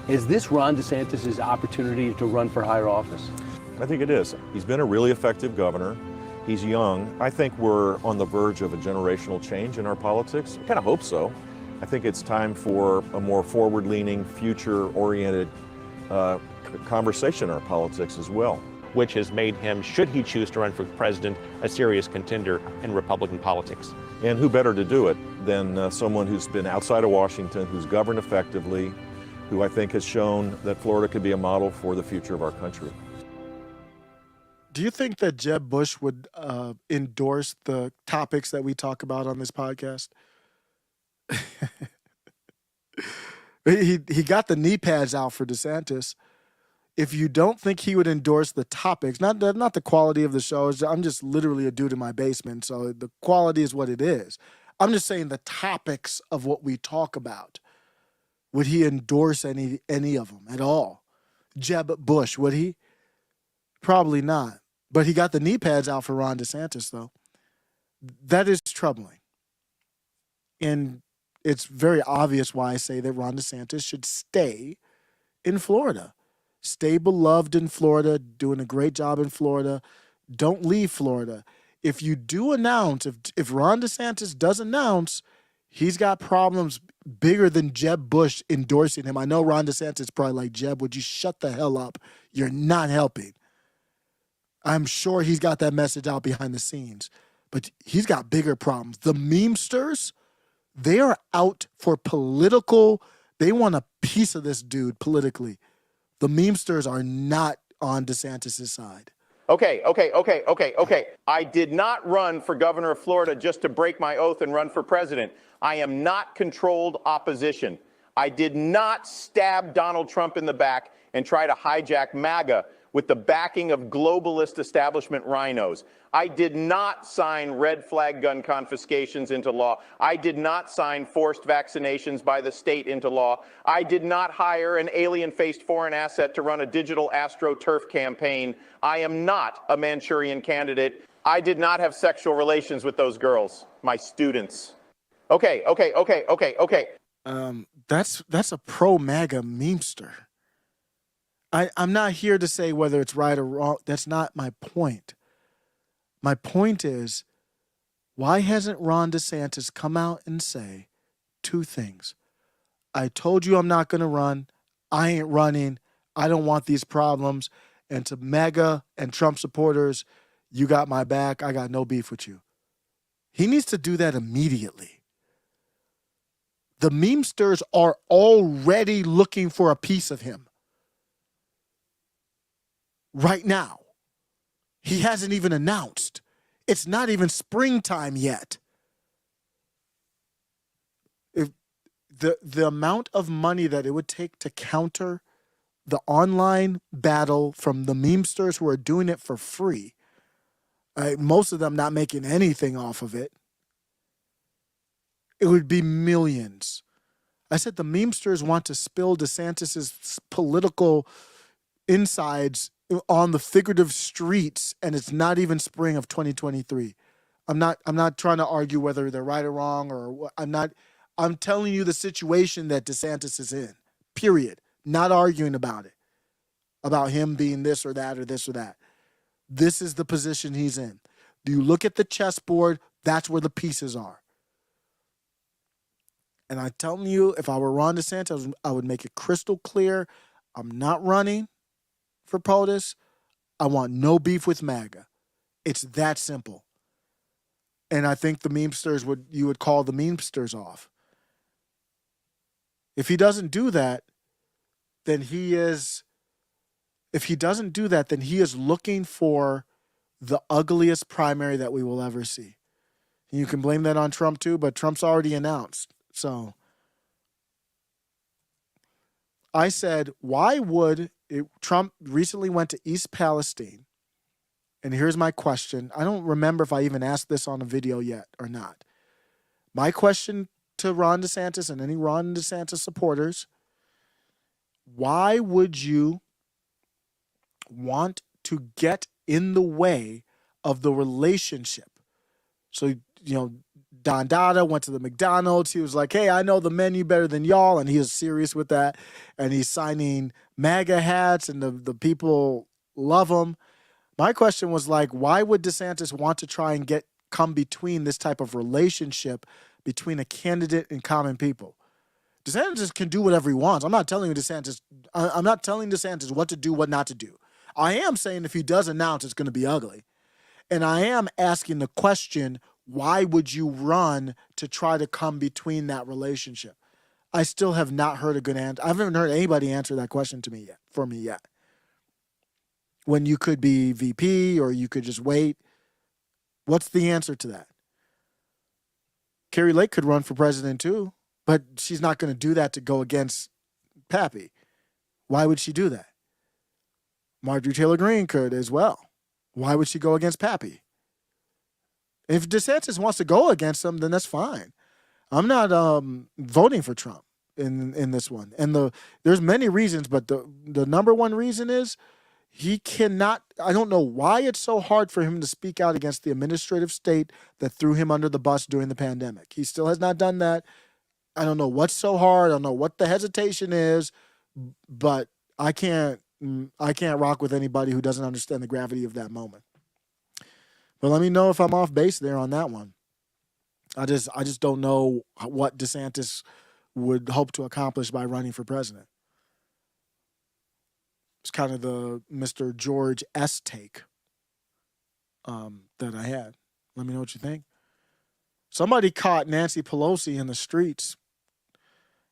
Is this Ron DeSantis' opportunity to run for higher office? I think it is. He's been a really effective governor. He's young. I think we're on the verge of a generational change in our politics. I kind of hope so. I think it's time for a more forward-leaning, future-oriented conversation in our politics as well. Which has made him, should he choose to run for president, a serious contender in Republican politics. And who better to do it than someone who's been outside of Washington, who's governed effectively, who I think has shown that Florida could be a model for the future of our country. Do you think that Jeb Bush would endorse the topics that we talk about on this podcast? He got the knee pads out for DeSantis. If you don't think he would endorse the topics, not the quality of the shows, I'm just literally a dude in my basement, so the quality is what it is. I'm just saying the topics of what we talk about. Would he endorse any of them at all? Jeb Bush, would he? Probably not. But he got the knee pads out for Ron DeSantis, though. That is troubling. And it's very obvious why I say that Ron DeSantis should stay in Florida. Stay beloved in Florida, doing a great job in Florida. Don't leave Florida. If you do announce, if Ron DeSantis does announce, he's got problems bigger than Jeb Bush endorsing him. I know Ron DeSantis is probably like, Jeb, would you shut the hell up? You're not helping. I'm sure he's got that message out behind the scenes, but he's got bigger problems. The memesters, they are out for political, they want a piece of this dude politically. The memesters are not on DeSantis' side. Okay. I did not run for governor of Florida just to break my oath and run for president. I am not controlled opposition. I did not stab Donald Trump in the back and try to hijack MAGA with the backing of globalist establishment rhinos. I did not sign red flag gun confiscations into law. I did not sign forced vaccinations by the state into law. I did not hire an alien-faced foreign asset to run a digital AstroTurf campaign. I am not a Manchurian candidate. I did not have sexual relations with those girls, my students. Okay. That's a pro-MAGA memester. I'm not here to say whether it's right or wrong. That's not my point. My point is, why hasn't Ron DeSantis come out and say two things? I told you I'm not going to run. I ain't running. I don't want these problems. And to MAGA and Trump supporters, you got my back. I got no beef with you. He needs to do that immediately. The memesters are already looking for a piece of him. Right now. He hasn't even announced. It's not even springtime yet. If the amount of money that it would take to counter the online battle from the memesters who are doing it for free, most of them not making anything off of it, it would be millions. I said the memesters want to spill DeSantis's political insides on the figurative streets, and it's not even spring of 2023. I'm not trying to argue whether they're right or wrong, or I'm telling you the situation that DeSantis is in. Period. Not arguing about it. About him being this or that or this or that. This is the position he's in. Do you look at the chessboard? That's where the pieces are. And I'm telling you, if I were Ron DeSantis, I would make it crystal clear. I'm not running for POTUS. I want no beef with MAGA. It's that simple. And I think the memesters you would call the memesters off. If he doesn't do that, then he is looking for the ugliest primary that we will ever see. And you can blame that on Trump too, but Trump's already announced. So I said, why would Trump recently went to East Palestine, and here's my question. I don't remember if I even asked this on a video yet or not. My question to Ron DeSantis and any Ron DeSantis supporters, why would you want to get in the way of the relationship? So, Don Dada went to the McDonald's. He was like, hey, I know the menu better than y'all. And he was serious with that. And he's signing MAGA hats, and the people love him. My question was like, why would DeSantis want to try and come between this type of relationship between a candidate and common people? DeSantis can do whatever he wants. I'm not telling DeSantis what to do, what not to do. I am saying if he does announce, it's going to be ugly. And I am asking the question, why would you run to try to come between that relationship? I still have not heard a good answer. I haven't heard anybody answer that question for me yet. When you could be VP or you could just wait. What's the answer to that? Carrie Lake could run for president too, but she's not going to do that to go against Pappy. Why would she do that? Marjorie Taylor Greene could as well. Why would she go against Pappy? If DeSantis wants to go against him, then that's fine. I'm not voting for Trump. in this one. And there's many reasons, but the number one reason is he cannot. I don't know why it's so hard for him to speak out against the administrative state that threw him under the bus during the pandemic. He still has not done that. I don't know what's so hard. I don't know what the hesitation is, but I can't rock with anybody who doesn't understand the gravity of that moment. But let me know if I'm off base there on that one. I just don't know what DeSantis would hope to accomplish by running for president. It's kind of the Mr. George S. take that I had. Let me know what you think. Somebody caught Nancy Pelosi in the streets,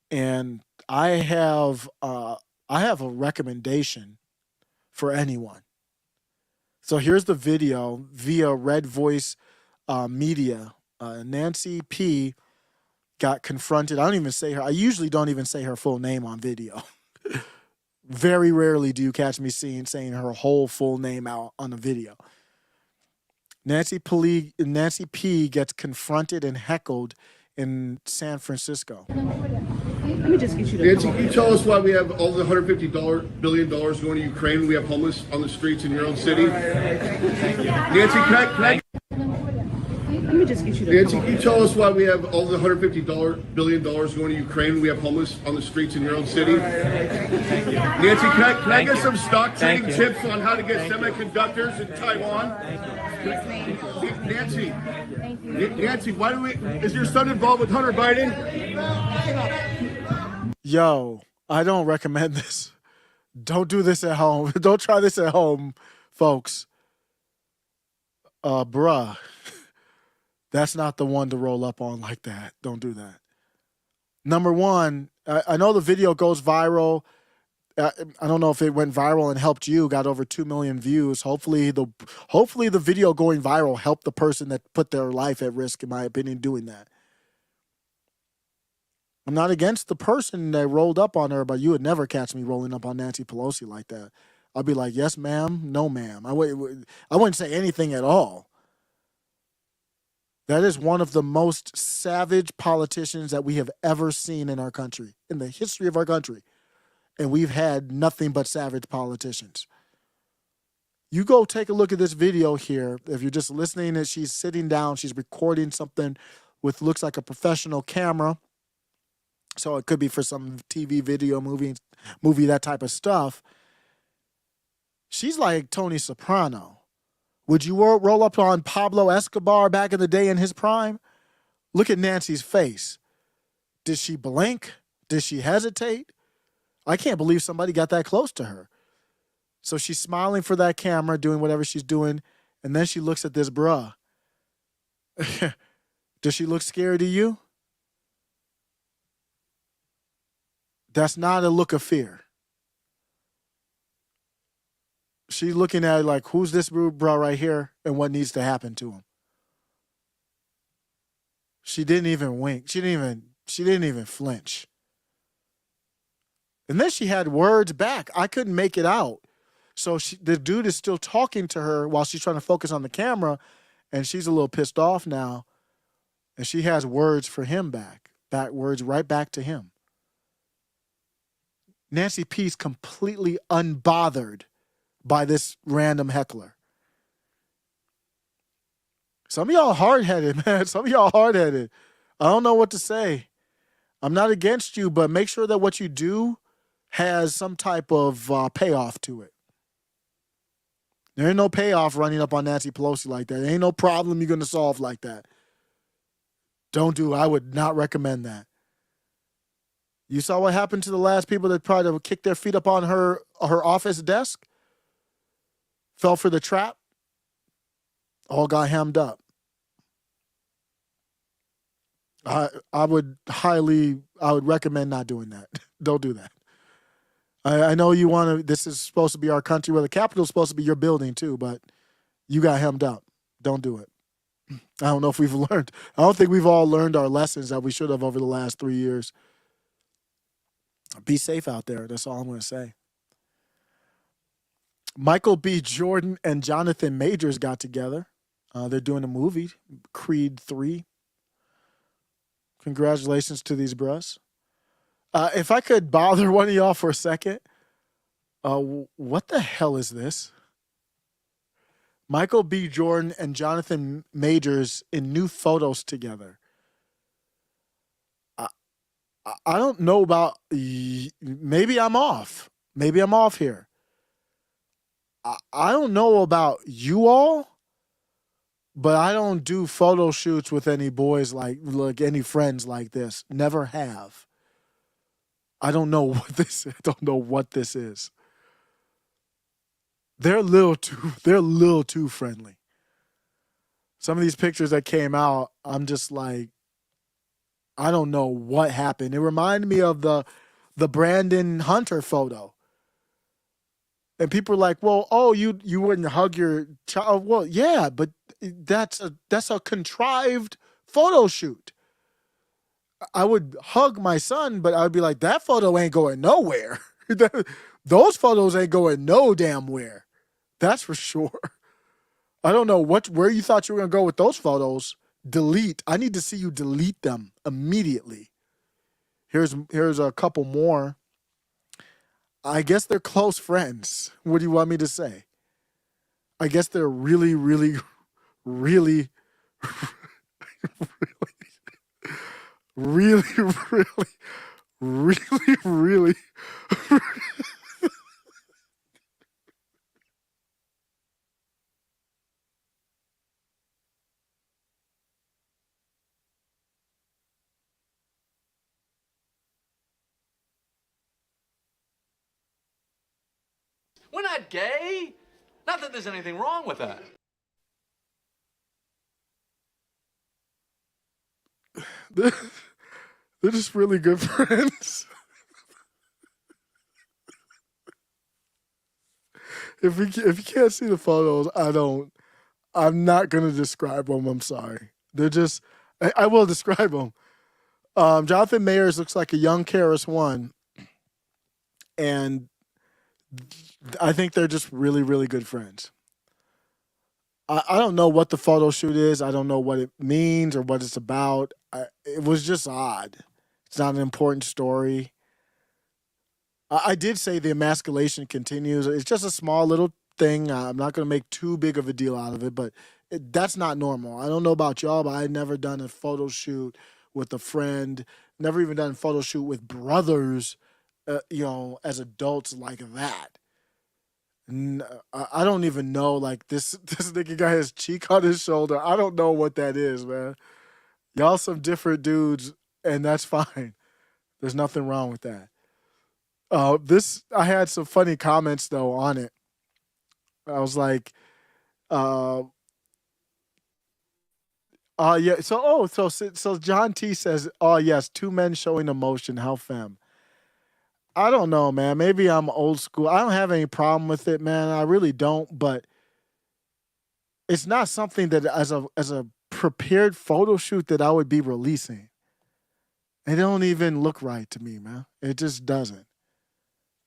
and I have a recommendation for anyone. So here's the video via Red Voice Media. Nancy P. got confronted. I usually don't even say her full name on video. Very rarely do you catch me saying her whole full name out on a video. Nancy P. gets confronted and heckled in San Francisco. Let me just get you to Nancy, can you tell us why we have all the $150 billion going to Ukraine when we have homeless on the streets in your own city? Nancy, can I Let me just get you to Nancy, can you tell us why we have all the $150 billion going to Ukraine when we have homeless on the streets in your own city? Nancy, can I get some stock trading tips on how to get semiconductors in Taiwan? Nancy, why do we? Is your son involved with Hunter Biden? Yo, I don't recommend this. Don't do this at home. Don't try this at home, folks. Bruh, that's not the one to roll up on like that. Don't do that. Number one, I know the video goes viral. I don't know if it went viral and helped you, got over 2 million views. Hopefully the video going viral helped the person that put their life at risk, in my opinion, doing that. I'm not against the person that rolled up on her, but you would never catch me rolling up on Nancy Pelosi like that. I'd be like, yes, ma'am, no, ma'am. I wouldn't say anything at all. That is one of the most savage politicians that we have ever seen in our country, in the history of our country. And we've had nothing but savage politicians. You go take a look at this video here. If you're just listening, and she's sitting down, she's recording something with looks like a professional camera. So it could be for some TV, video, movie, that type of stuff. She's like Tony Soprano. Would you roll up on Pablo Escobar back in the day in his prime? Look at Nancy's face. Did she blink? Did she hesitate? I can't believe somebody got that close to her. So she's smiling for that camera, doing whatever she's doing, and then she looks at this bruh. Does she look scared to you? That's not a look of fear. She's looking at it like, who's this bro right here and what needs to happen to him? She didn't even wink. She didn't even flinch. And then she had words back. I couldn't make it out. So the dude is still talking to her while she's trying to focus on the camera, and she's a little pissed off now. And she has words for him back words right back to him. Nancy P's completely unbothered by this random heckler. Some of y'all hard-headed, man. Some of y'all hard-headed. I don't know what to say. I'm not against you, but make sure that what you do has some type of payoff to it. There ain't no payoff running up on Nancy Pelosi like that. There ain't no problem you're going to solve like that. Don't do it. I would not recommend that. You saw what happened to the last people that tried to kick their feet up on her office desk? Fell for the trap? All got hemmed up. I would recommend not doing that. Don't do that. I know you want to, this is supposed to be our country where the Capitol's supposed to be your building too, but you got hemmed up. Don't do it. I don't know if we've learned. I don't think we've all learned our lessons that we should have over the last 3 years. Be safe out there. That's all I'm going to say. Michael B. Jordan and Jonathan Majors got together. They're doing a movie, Creed 3. Congratulations to these bros. If I could bother one of y'all for a second, what the hell is this? Michael B. Jordan and Jonathan Majors in new photos together. I don't know about. Maybe I'm off. Maybe I'm off here. I don't know about you all, but I don't do photo shoots with any boys like any friends like this. Never have. I don't know what this. I don't know what this is. They're a little too friendly. Some of these pictures that came out, I'm just like, I don't know what happened. It reminded me of the Brandon Hunter photo. And people are like, well, oh, you wouldn't hug your child. Well, yeah, but that's a contrived photo shoot. I would hug my son, but I would be like, that photo ain't going nowhere. Those photos ain't going no damn where. That's for sure. I don't know where you thought you were going to go with those photos. Delete. I need to see you delete them immediately. Here's a couple more. I guess they're close friends. What do you want me to say? I guess they're really, really, really, really, really, really, We're not gay. Not that there's anything wrong with that. They're just really good friends. If you can't see the photos, I'm not gonna describe them. I'm sorry. They're just. I will describe them. Jonathan Mayers looks like a young Karis One, and I think they're just really, really good friends. I don't know what the photo shoot is. I don't know what it means or what it's about. It was just odd. It's not an important story. I did say the emasculation continues. It's just a small little thing. I'm not going to make too big of a deal out of it, but that's not normal. I don't know about y'all, but I've never done a photo shoot with a friend. Never even done a photo shoot with brothers, as adults like that. I don't even know. Like this nigga got his cheek on his shoulder. I don't know what that is, man. Y'all some different dudes, and that's fine. There's nothing wrong with that. I had some funny comments though on it. I was like, yeah. So John T says, oh yes, two men showing emotion. How femme? I don't know, man. Maybe I'm old school. I don't have any problem with it, man. I really don't. But it's not something that as a prepared photo shoot that I would be releasing. It don't even look right to me, man. It just doesn't.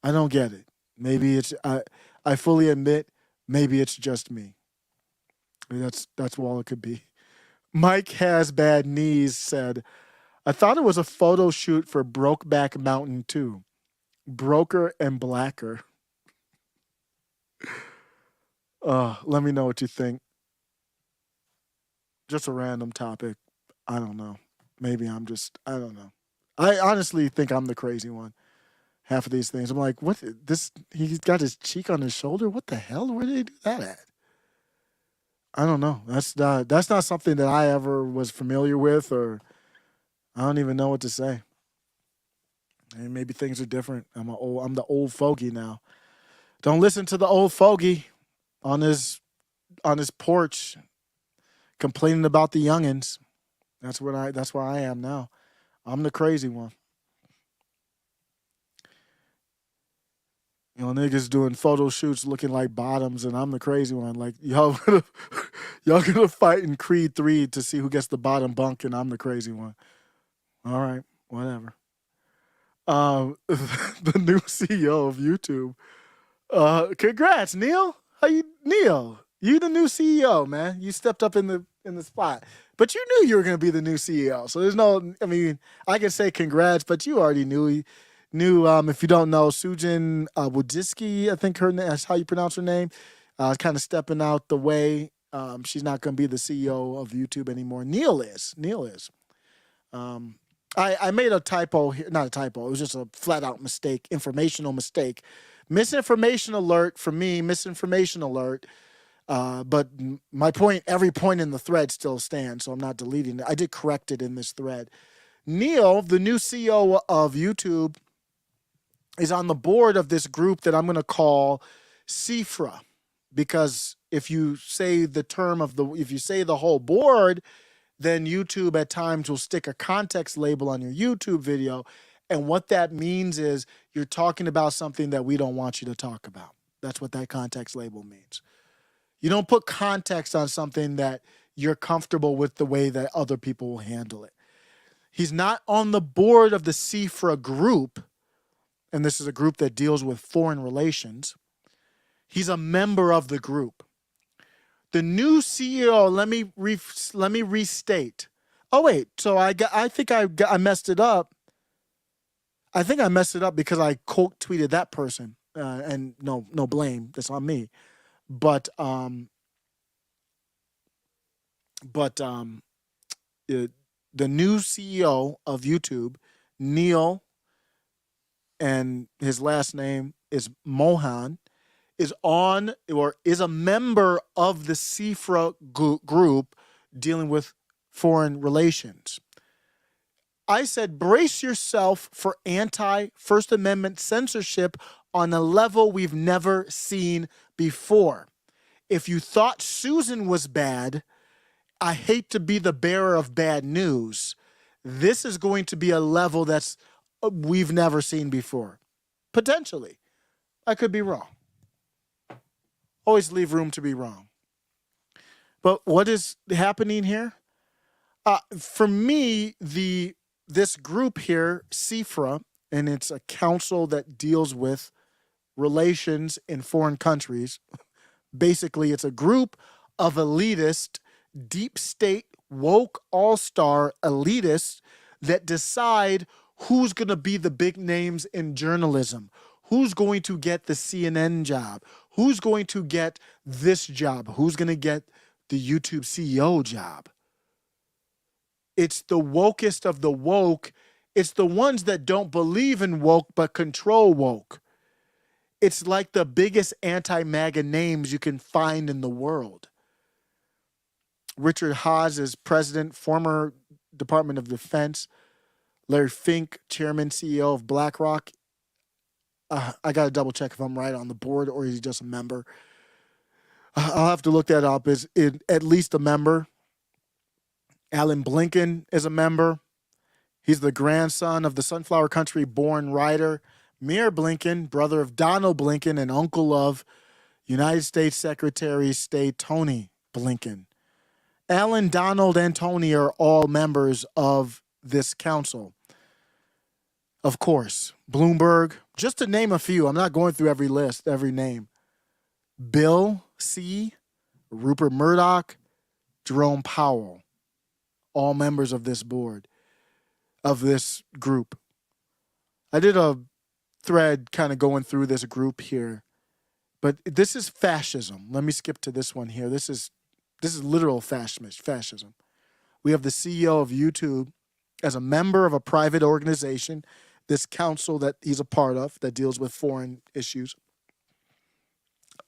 I don't get it. Maybe it's I fully admit maybe it's just me. That's all it could be. Mike Has Bad Knees said, I thought it was a photo shoot for Brokeback Mountain 2. Broker and Blacker. Let me know what you think. Just a random topic. I don't know. Maybe I don't know. I honestly think I'm the crazy one. Half of these things. I'm like, what this he's got his cheek on his shoulder? What the hell? Where did they do that at? I don't know. That's not something that I ever was familiar with, or I don't even know what to say. And maybe things are different. I'm the old fogey now. Don't listen to the old fogey on his porch complaining about the youngins. That's where I am now. I'm the crazy one. Niggas doing photo shoots looking like bottoms, and I'm the crazy one. Like y'all gonna fight in Creed 3 to see who gets the bottom bunk, and I'm the crazy one. All right, whatever. The new CEO of YouTube. Congrats, Neil. Neil? You the new CEO, man. You stepped up in in the spot. But you knew you were going to be the new CEO. So there's no, I mean, I can say congrats, but you already knew. If you don't know, Susan Wojcicki, I think that's how you pronounce her name, kind of stepping out the way. She's not going to be the CEO of YouTube anymore. Neil is. I made a typo here, not a typo. It was just a flat out mistake, informational mistake. Misinformation alert for me, misinformation alert. But my point, every point in the thread still stands, so I'm not deleting it. I did correct it in this thread. Neil, the new CEO of YouTube, is on the board of this group that I'm going to call CFRA, because if you say the whole board, then YouTube at times will stick a context label on your YouTube video. And what that means is you're talking about something that we don't want you to talk about. That's what that context label means. You don't put context on something that you're comfortable with the way that other people will handle it. He's not on the board of the CFRA group, and this is a group that deals with foreign relations. He's a member of the group. The new CEO, let me restate. Oh wait, so I think I messed it up. I think I messed it up because I quote tweeted that person, and no blame. That's on me. But the new CEO of YouTube, Neil, and his last name is Mohan, is a member of the CFRA group dealing with foreign relations. I said, brace yourself for anti-First Amendment censorship on a level we've never seen before. If you thought Susan was bad, I hate to be the bearer of bad news. This is going to be a level that's we've never seen before. Potentially. I could be wrong. Always leave room to be wrong. But what is happening here? For me, this group here, CFRA, and it's a council that deals with relations in foreign countries. Basically, it's a group of elitist, deep state, woke, all-star elitists that decide who's going to be the big names in journalism, who's going to get the CNN job, who's going to get this job, who's going to get the YouTube CEO job. It's the wokest of the woke. It's the ones that don't believe in woke but control woke. It's like the biggest anti-MAGA names you can find in the world. Richard Haas is president, former Department of Defense. Larry Fink, chairman, CEO of BlackRock. I got to double check if I'm right on the board or is he just a member. I'll have to look that up. Is it at least a member? Alan Blinken is a member. He's the grandson of the Sunflower Country born writer Mayor Blinken, brother of Donald Blinken and uncle of United States Secretary of State Tony Blinken. Alan, Donald, and Tony are all members of this council. Of course, Bloomberg, just to name a few. I'm not going through every list, every name. Bill C., Rupert Murdoch, Jerome Powell, all members of this board, of this group. I did a thread kind of going through this group here, but this is fascism. Let me skip to this one here. This is literal fascism. We have the CEO of YouTube as a member of a private organization, this council that he's a part of that deals with foreign issues.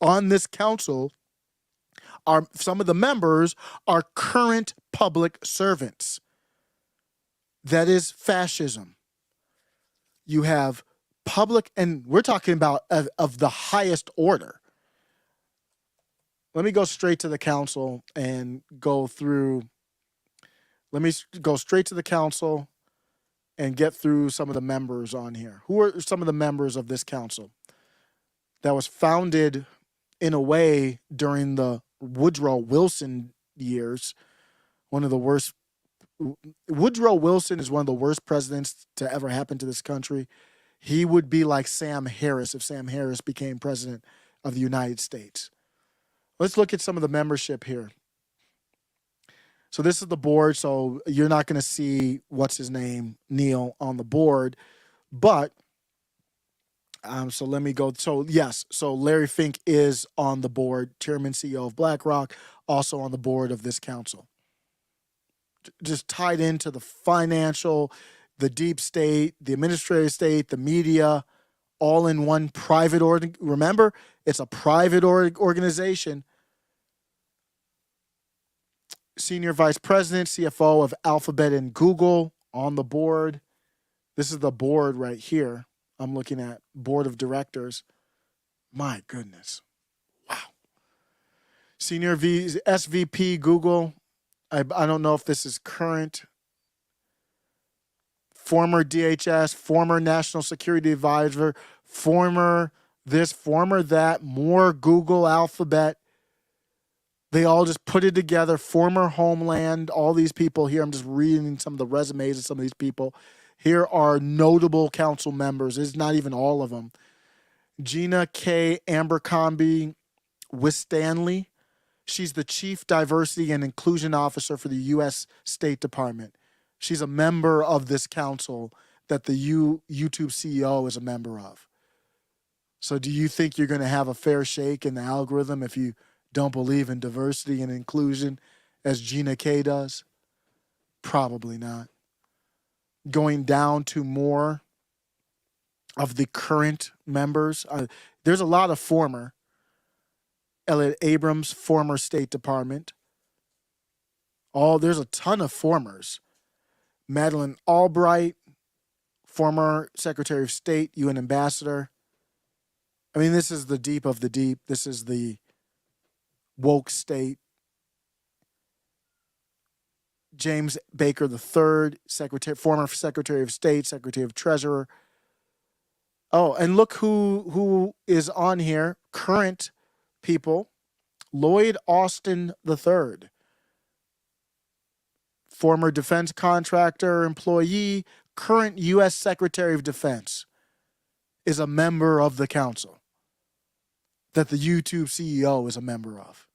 On this council, some of the members are current public servants. That is fascism. You have public, and we're talking about of the highest order. Let me go straight to the council and go through. Let me go straight to the council and get through some of the members on here. Who are some of the members of this council that was founded in a way during the Woodrow Wilson years? One of the worst. Woodrow Wilson is one of the worst presidents to ever happen to this country. He would be like Sam Harris if Sam Harris became president of the United States. Let's look at some of the membership here. So this is the board. So you're not going to see what's his name, Neil, on the board. But so let me go. So yes, so Larry Fink is on the board, chairman, CEO of BlackRock, also on the board of this council. Just tied into the financial, the deep state, the administrative state, the media, all in one private remember, it's a private organization. Senior Vice President, CFO of Alphabet and Google on the board. This is the board right here. I'm looking at board of directors. My goodness. Wow. Senior SVP Google. I don't know if this is current. Former DHS, former National Security Advisor, former this, former that, more Google, Alphabet. They all just put it together. Former Homeland, all these people here. I'm just reading some of the resumes of some of these people. Here are notable council members. It's not even all of them. Gina K. Abercrombie Wistanley. She's the Chief Diversity and Inclusion Officer for the U.S. State Department. She's a member of this council that the YouTube CEO is a member of. So do you think you're going to have a fair shake in the algorithm if you don't believe in diversity and inclusion as Gina K does? Probably not. Going down to more of the current members. There's a lot of former. Elliot Abrams, former State Department. There's a ton of formers. Madeleine Albright, former Secretary of State, UN Ambassador. I mean, this is the deep of the deep. This is the woke state. James Baker III, former Secretary of State, Secretary of Treasurer. Oh, and look who is on here. Current people. Lloyd Austin III. Former defense contractor, employee, current U.S. Secretary of Defense, is a member of the council that the YouTube CEO is a member of.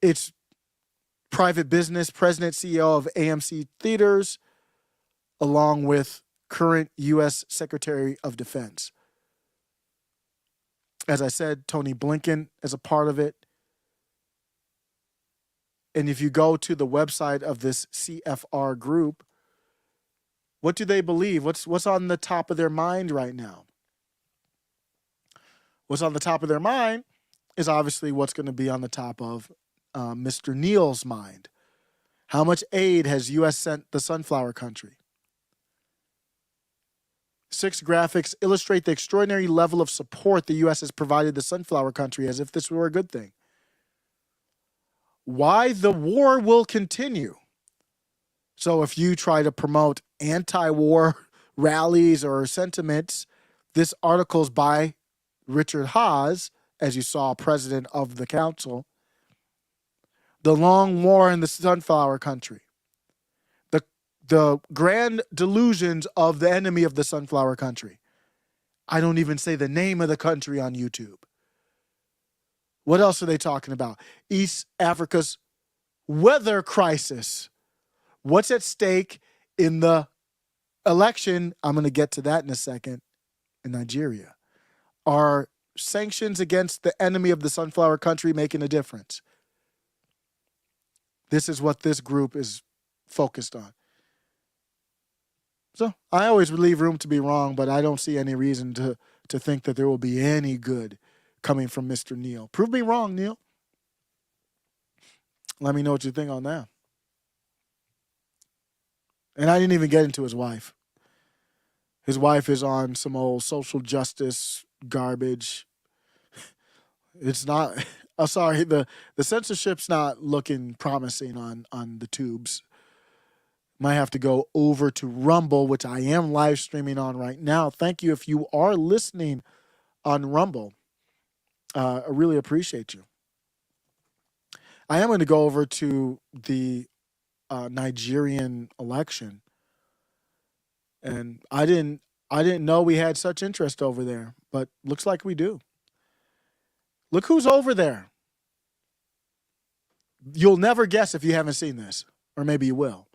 It's private business, president, CEO of AMC Theaters, along with current U.S. Secretary of Defense. As I said, Tony Blinken is a part of it. And if you go to the website of this CFR group, what do they believe? What's on the top of their mind right now? What's on the top of their mind is obviously what's going to be on the top of Mr. Neal's mind. How much aid has U.S. sent the sunflower country? 6 graphics illustrate the extraordinary level of support the U.S. has provided the sunflower country as if this were a good thing. Why the war will continue. So if you try to promote anti-war rallies or sentiments, this article's by Richard Haas, as you saw, president of the council. The long war in the sunflower country. The grand delusions of the enemy of the sunflower country. I don't even say the name of the country on YouTube. What else are they talking about? East Africa's weather crisis. What's at stake in the election? I'm going to get to that in a second. In Nigeria. Are sanctions against the enemy of the sunflower country making a difference? This is what this group is focused on. So I always leave room to be wrong, but I don't see any reason to think that there will be any good coming from Mr. Neal. Prove me wrong, Neal. Let me know what you think on that. And I didn't even get into his wife. His wife is on some old social justice garbage. It's not, sorry, the censorship's not looking promising on the tubes. Might have to go over to Rumble, which I am live streaming on right now. Thank you if you are listening on Rumble. I really appreciate you. I am going to go over to the Nigerian election. And I didn't know we had such interest over there, but looks like we do. Look who's over there. You'll never guess if you haven't seen this, or maybe you will.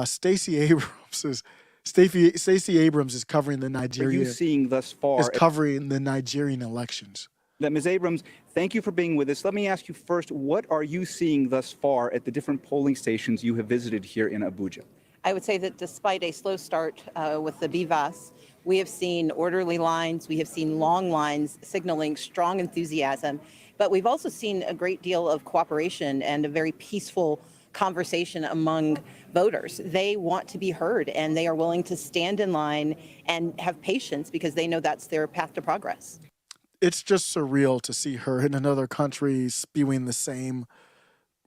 Stacey Abrams is covering the Nigerian. Are you seeing thus far? Is covering the Nigerian elections. That Ms. Abrams, thank you for being with us. Let me ask you first, what are you seeing thus far at the different polling stations you have visited here in Abuja? I would say that despite a slow start with the BVAS, we have seen orderly lines, we have seen long lines signaling strong enthusiasm, but we've also seen a great deal of cooperation and a very peaceful conversation among voters. They want to be heard and they are willing to stand in line and have patience because they know that's their path to progress. It's just surreal to see her in another country spewing the same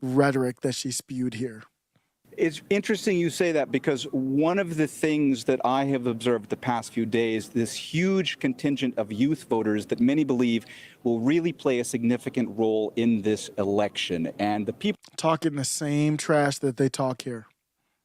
rhetoric that she spewed here. It's interesting you say that because one of the things that I have observed the past few days, this huge contingent of youth voters that many believe will really play a significant role in this election. And the people talking the same trash that they talk here.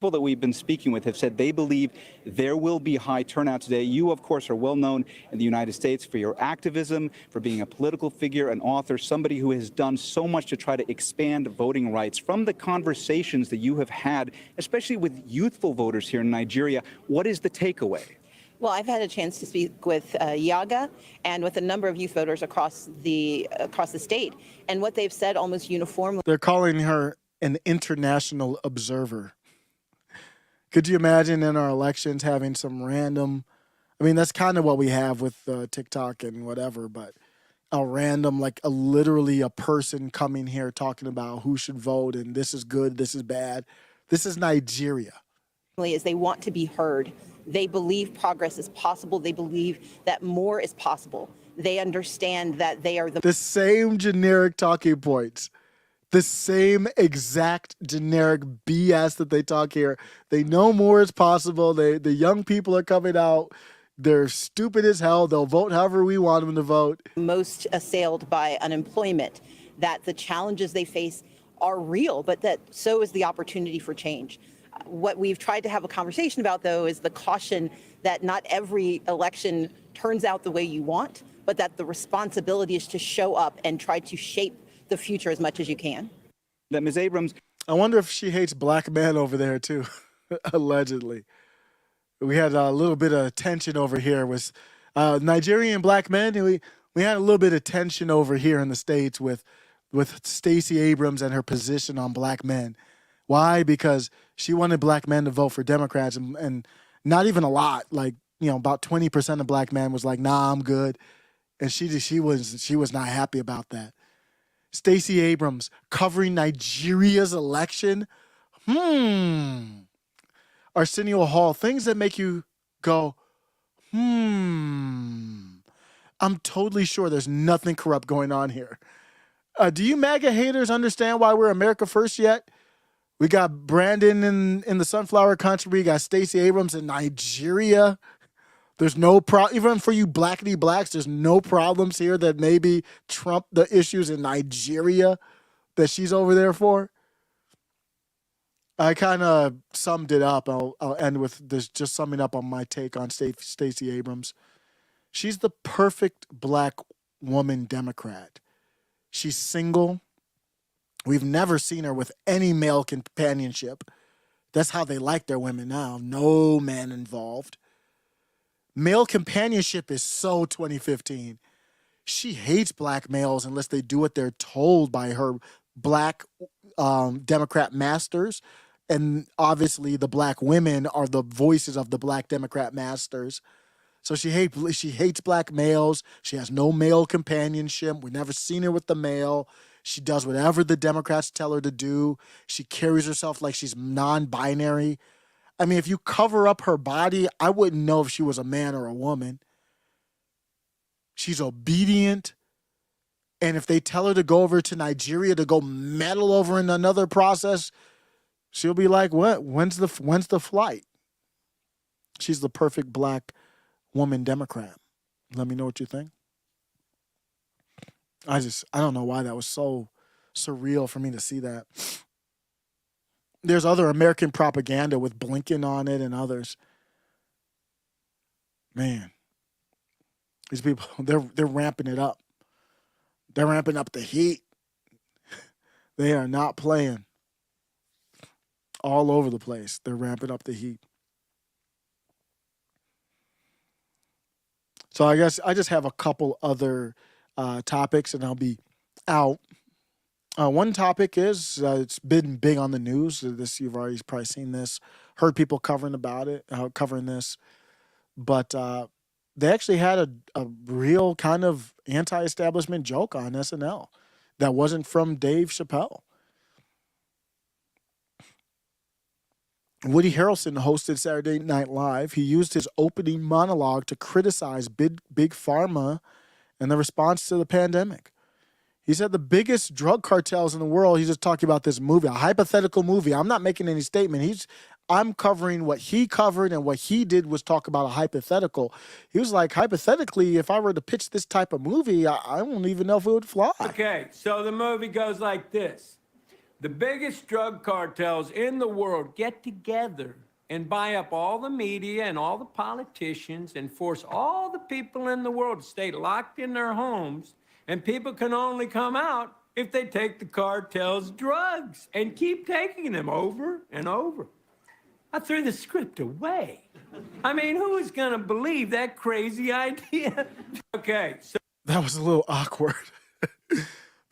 People that we've been speaking with have said they believe there will be high turnout today. You, of course, are well known in the United States for your activism, for being a political figure, an author, somebody who has done so much to try to expand voting rights. From the conversations that you have had, especially with youthful voters here in Nigeria, what is the takeaway? Well, I've had a chance to speak with Yaga and with a number of youth voters across the state, and what they've said almost uniformly. They're calling her an international observer. Could you imagine in our elections having some random, I mean, that's kind of what we have with TikTok and whatever, but a random, like literally a person coming here talking about who should vote and this is good, this is bad. This is Nigeria. Is they want to be heard. They believe progress is possible. They believe that more is possible. They understand that they are the same generic talking points. The same exact generic BS that they talk here. They know more is possible. The young people are coming out. They're stupid as hell. They'll vote however we want them to vote. Most assailed by unemployment, that the challenges they face are real, but that so is the opportunity for change. What we've tried to have a conversation about, though, is the caution that not every election turns out the way you want, but that the responsibility is to show up and try to shape the future as much as you can. That Ms. Abrams, I wonder if she hates black men over there too, allegedly. We had a little bit of tension over here with Nigerian black men. We had a little bit of tension over here in the States with Stacey Abrams and her position on black men. Why? Because she wanted black men to vote for Democrats and not even a lot, like, about 20% of black men was like, nah, I'm good. And she was not happy about that. Stacey Abrams covering Nigeria's election. Arsenio Hall, things that make you go, I'm totally sure there's nothing corrupt going on here. Do you MAGA haters understand why we're America first yet? We got Brandon in the sunflower country. We got Stacey Abrams in Nigeria. There's no problem, even for you blackity blacks, there's no problems here that maybe trump the issues in Nigeria that she's over there for. I kind of summed it up. I'll end with this, just summing up on my take on Stacey Abrams. She's the perfect black woman Democrat. She's single. We've never seen her with any male companionship. That's how they like their women now. No man involved. Male companionship is so 2015. She hates black males unless they do what they're told by her black Democrat masters. And obviously the black women are the voices of the black Democrat masters. So she hates black males. She has no male companionship. We've never seen her with the male. She does whatever the Democrats tell her to do. She carries herself like she's non-binary. I mean, if you cover up her body, I wouldn't know if she was a man or a woman. She's obedient. And if they tell her to go over to Nigeria to go meddle over in another process, she'll be like, what? When's the flight? She's the perfect black woman Democrat. Let me know what you think. I don't know why that was so surreal for me to see that. There's other American propaganda with Blinken on it and others. Man, these people, they're ramping it up. They're ramping up the heat. They are not playing. All over the place. They're ramping up the heat. So I guess I just have a couple other topics and I'll be out. One topic is it's been big on the news. This you've already probably seen this, heard people covering this, but they actually had a real kind of anti-establishment joke on SNL that wasn't from Dave Chappelle. Woody Harrelson hosted Saturday Night Live. He used his opening monologue to criticize big pharma and the response to the pandemic. He said the biggest drug cartels in the world, he's just talking about this movie, a hypothetical movie. I'm not making any statement. I'm covering what he covered, and what he did was talk about a hypothetical. He was like, hypothetically, if I were to pitch this type of movie, I don't even know if it would fly. Okay, so the movie goes like this. The biggest drug cartels in the world get together and buy up all the media and all the politicians and force all the people in the world to stay locked in their homes, and people can only come out if they take the cartel's drugs and keep taking them over and over. I threw the script away. I mean, who is going to believe that crazy idea? Okay, so that was a little awkward.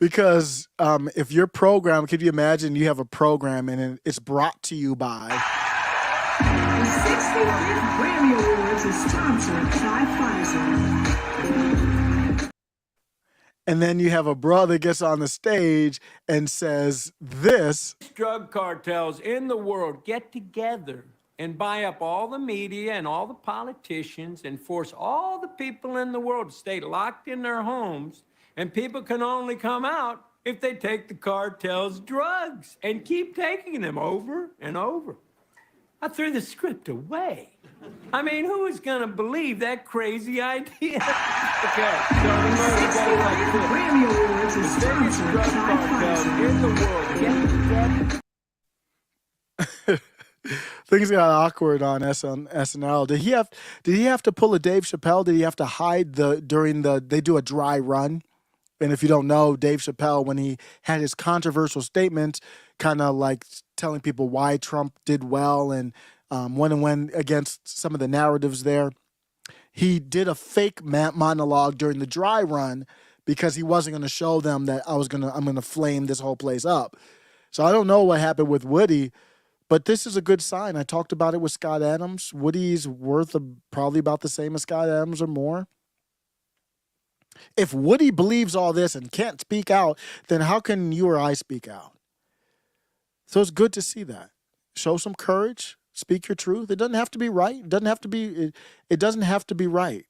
Because if your program, could you imagine you have a program and it's brought to you by... The 65th Grammy Awards is sponsored by Pfizer. And then you have a brother gets on the stage and says this. Drug cartels in the world get together and buy up all the media and all the politicians and force all the people in the world to stay locked in their homes, and people can only come out if they take the cartel's drugs and keep taking them over and over. I threw the script away. I mean, who is going to believe that crazy idea? Okay, so the movie goes like this. Grammy Awards is The biggest sponsored drug by cartels Pfizer. in the world get together. Things got awkward on SNL. Did he have to pull a Dave Chappelle? Did he have to hide they do a dry run? And if you don't know, Dave Chappelle, when he had his controversial statement, kind of like telling people why Trump did well and went against some of the narratives there, he did a fake monologue during the dry run because he wasn't going to show them that I'm going to flame this whole place up. So I don't know what happened with Woody, but this is a good sign. I talked about it with Scott Adams. Woody's worth probably about the same as Scott Adams or more. If Woody believes all this and can't speak out, then how can you or I speak out? So it's good to see that. Show some courage. Speak your truth. It doesn't have to be right. It doesn't have to be right.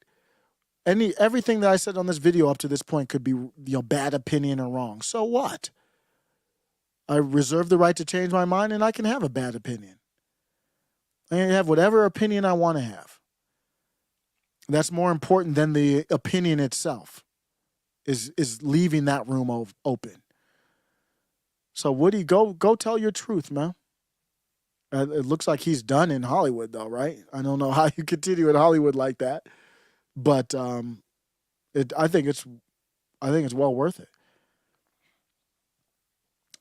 Everything that I said on this video up to this point could be bad opinion or wrong. So what? I reserve the right to change my mind, and I can have a bad opinion. I can have whatever opinion I want to have. That's more important than the opinion itself, is leaving that room open. So Woody, go tell your truth, man. It looks like he's done in Hollywood, though, right? I don't know how you continue in Hollywood like that, but I think it's well worth it.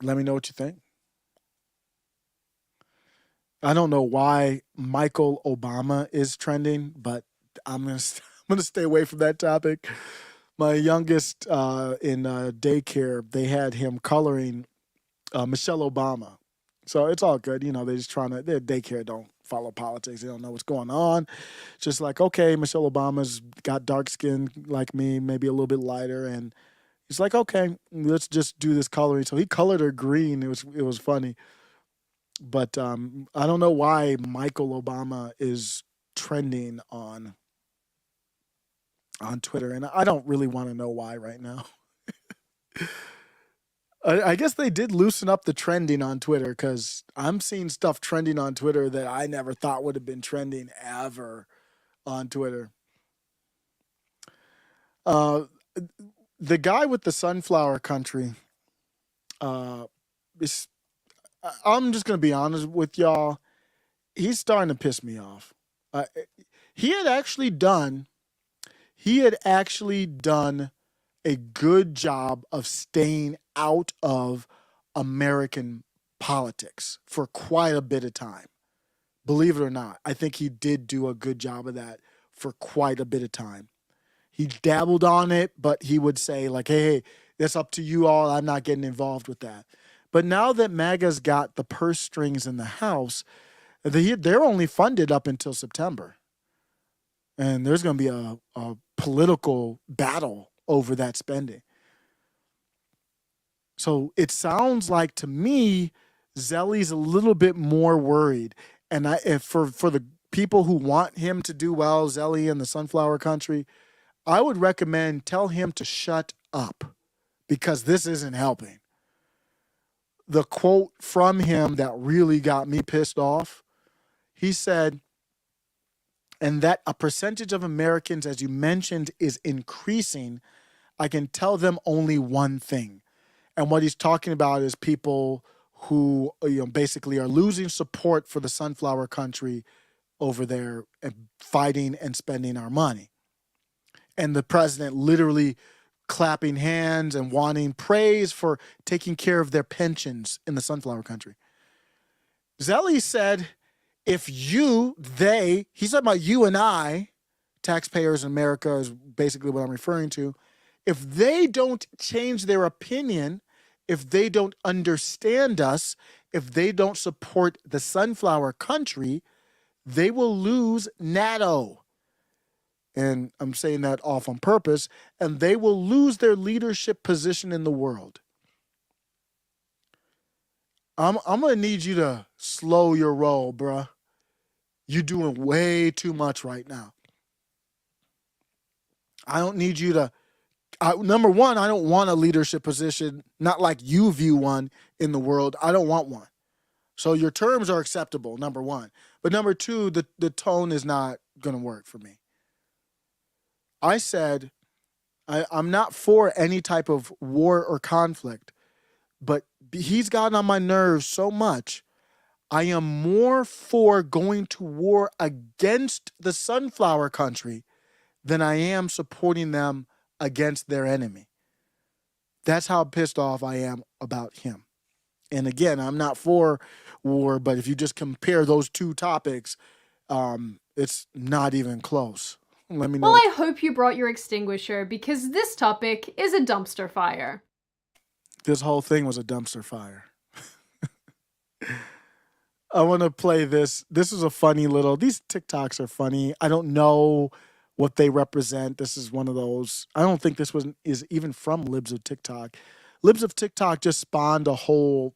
Let me know what you think. I don't know why Michael Obama is trending, but I'm gonna stay away from that topic. My youngest in daycare, they had him coloring Michelle Obama, so it's all good. They're just their daycare don't follow politics. They don't know what's going on. Just like, okay, Michelle Obama's got dark skin like me, maybe a little bit lighter, and he's like, okay, let's just do this coloring. So he colored her green. It was funny, but I don't know why Michael Obama is trending on Twitter, and I don't really want to know why right now. I guess they did loosen up the trending on Twitter, because I'm seeing stuff trending on Twitter that I never thought would have been trending ever on Twitter. The guy with the sunflower country, I'm just going to be honest with y'all, he's starting to piss me off. He had actually done a good job of staying out of American politics for quite a bit of time. Believe it or not, I think he did do a good job of that for quite a bit of time. He dabbled on it, but he would say like, hey, that's up to you all. I'm not getting involved with that. But now that MAGA's got the purse strings in the House, they're only funded up until September. And there's going to be a political battle over that spending. So it sounds like to me, Zelly's a little bit more worried. And if for the people who want him to do well, Zelly and the Sunflower Country, I would recommend tell him to shut up because this isn't helping. The quote from him that really got me pissed off, he said, and that a percentage of Americans, as you mentioned, is increasing, I can tell them only one thing. And what he's talking about is people who basically are losing support for the Sunflower Country over there and fighting and spending our money. And the president literally clapping hands and wanting praise for taking care of their pensions in the Sunflower Country. Zelly said, if he's talking about you and I, taxpayers in America is basically what I'm referring to. If they don't change their opinion, if they don't understand us, if they don't support the Sunflower Country, they will lose NATO. And I'm saying that off on purpose, and they will lose their leadership position in the world. I'm going to need you to slow your roll, bruh. You're doing way too much right now. I don't need you to, number one, I don't want a leadership position, not like you view one in the world. I don't want one. So your terms are acceptable, number one. But number two, the tone is not going to work for me. I said, I'm not for any type of war or conflict, but he's gotten on my nerves so much. I am more for going to war against the Sunflower Country than I am supporting them against their enemy. That's how pissed off I am about him. And again, I'm not for war, but if you just compare those two topics, it's not even close. Let me know. Well, I hope you brought your extinguisher because this topic is a dumpster fire. This whole thing was a dumpster fire. I want to play this. This is a funny these TikToks are funny. I don't know what they represent. This is one of those. I don't think this is even from Libs of TikTok. Libs of TikTok just spawned a whole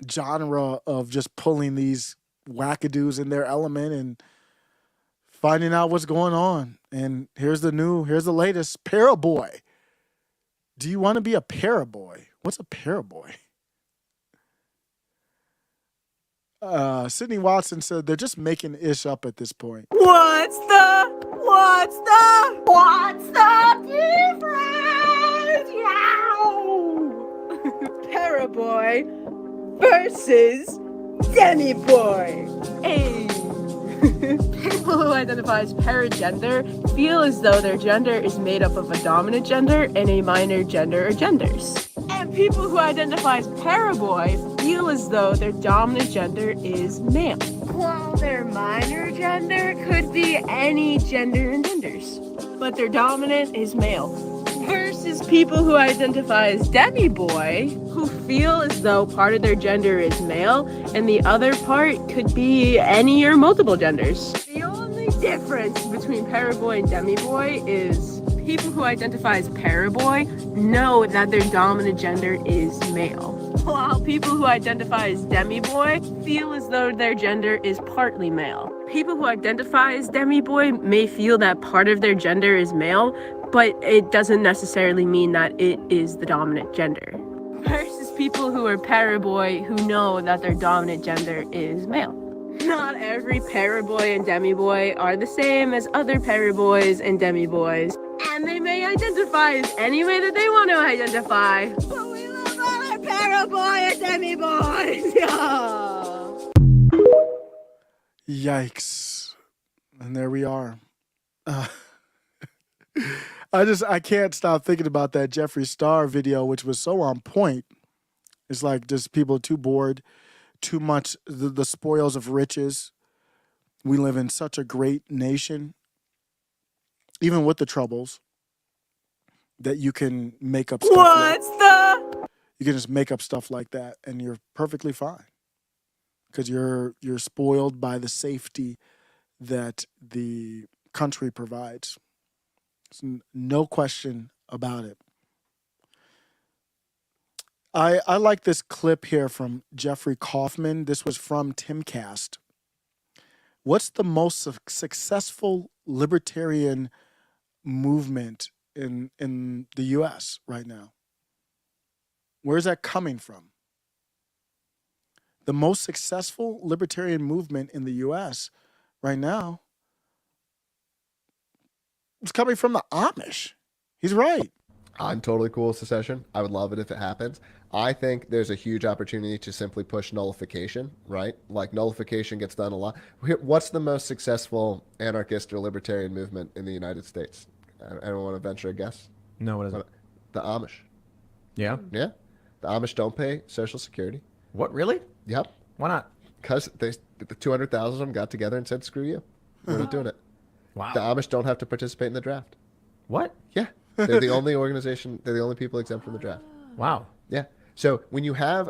genre of just pulling these wackadoos in their element and finding out what's going on. And here's the latest, Paraboy. Do you want to be a Paraboy? What's a Paraboy? Sydney Watson said they're just making ish up at this point. What's the difference? Paraboy versus Demi Boy. Hey. People who identify as paragender feel as though their gender is made up of a dominant gender and a minor gender or genders. And people who identify as paraboy feel as though their dominant gender is male, while their minor gender could be any gender and genders, but their dominant is male. Versus people who identify as demi-boy, who feel as though part of their gender is male and the other part could be any or multiple genders. The only difference between paraboy and demi-boy is people who identify as paraboy know that their dominant gender is male, while people who identify as demi-boy feel as though their gender is partly male. People who identify as demi-boy may feel that part of their gender is male, but it doesn't necessarily mean that it is the dominant gender. Versus people who are paraboy who know that their dominant gender is male. Not every paraboy and demi-boy are the same as other paraboys and demi-boys, and they may identify as any way that they want to identify. But we love all our paraboy and demi-boys! Yeah. Yikes. And there we are. I can't stop thinking about that Jeffree Star video, which was so on point. It's like just people too bored, too much the spoils of riches. We live in such a great nation, even with the troubles, that you can make up stuff. You can just make up stuff like that, and you're perfectly fine because you're spoiled by the safety that the country provides. There's no question about it. I like this clip here from Jeffrey Kaufman. This was from Timcast. What's the most successful libertarian movement in the U.S. right now? Where is that coming from? The most successful libertarian movement in the U.S. right now is coming from the Amish. He's right. I'm totally cool with secession. I would love it if it happens. I think there's a huge opportunity to simply push nullification, right? Like nullification gets done a lot. What's the most successful anarchist or libertarian movement in the United States? Anyone want to venture a guess? No, what is it? The Amish. Yeah? Yeah. The Amish don't pay Social Security. What, really? Yep. Why not? Because the 200,000 of them got together and said, screw you. We're not doing it. Wow. The Amish don't have to participate in the draft. What? Yeah. They're the only organization, they're the only people exempt from the draft. Wow. Yeah. So when you have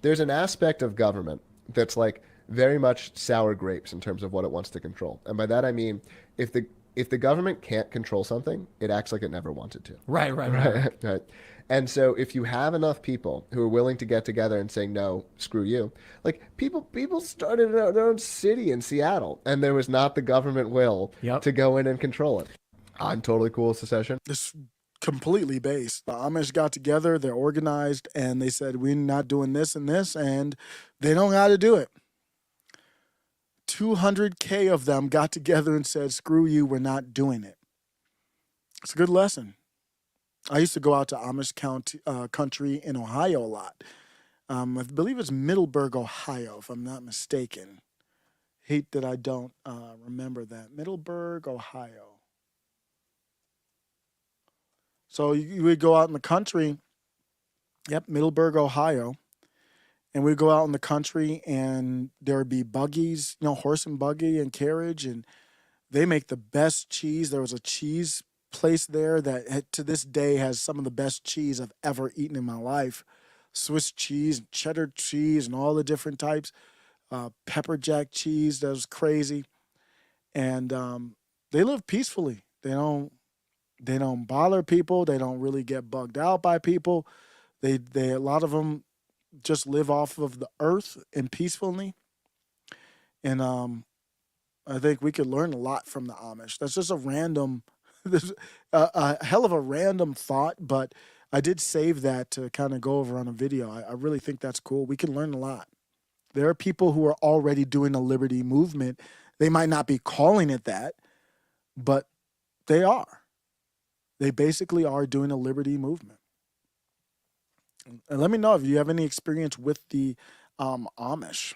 there's an aspect of government that's like very much sour grapes in terms of what it wants to control. And by that I mean if the government can't control something, it acts like it never wanted to. Right. And so if you have enough people who are willing to get together and saying, no, screw you, like people started their own city in Seattle and there was not the government will to go in and control it. I'm totally cool with secession. It's completely based. The Amish got together, they're organized, and they said, we're not doing this and this, and they don't know how to do it. 200K of them got together and said, screw you, we're not doing it. It's a good lesson. I used to go out to Amish country in Ohio a lot. I believe it's Middleburg, Ohio, if I'm not mistaken. Hate that I don't remember that. Middleburg, Ohio. So you would go out in the country, Middleburg, Ohio, and we'd go out in the country and there would be buggies, horse and buggy and carriage, and they make the best cheese. There was a cheese place there that to this day has some of the best cheese I've ever eaten in my life. Swiss cheese, and cheddar cheese, and all the different types. Pepper jack cheese, that was crazy. And they live peacefully. They don't bother people. They don't really get bugged out by people. They a lot of them just live off of the earth and peacefully. And I think we could learn a lot from the Amish. That's just a hell of a random thought, but I did save that to kind of go over on a video. I really think that's cool. We can learn a lot. There are people who are already doing a liberty movement. They might not be calling it that, but they are. They basically are doing a liberty movement. And let me know if you have any experience with the Amish.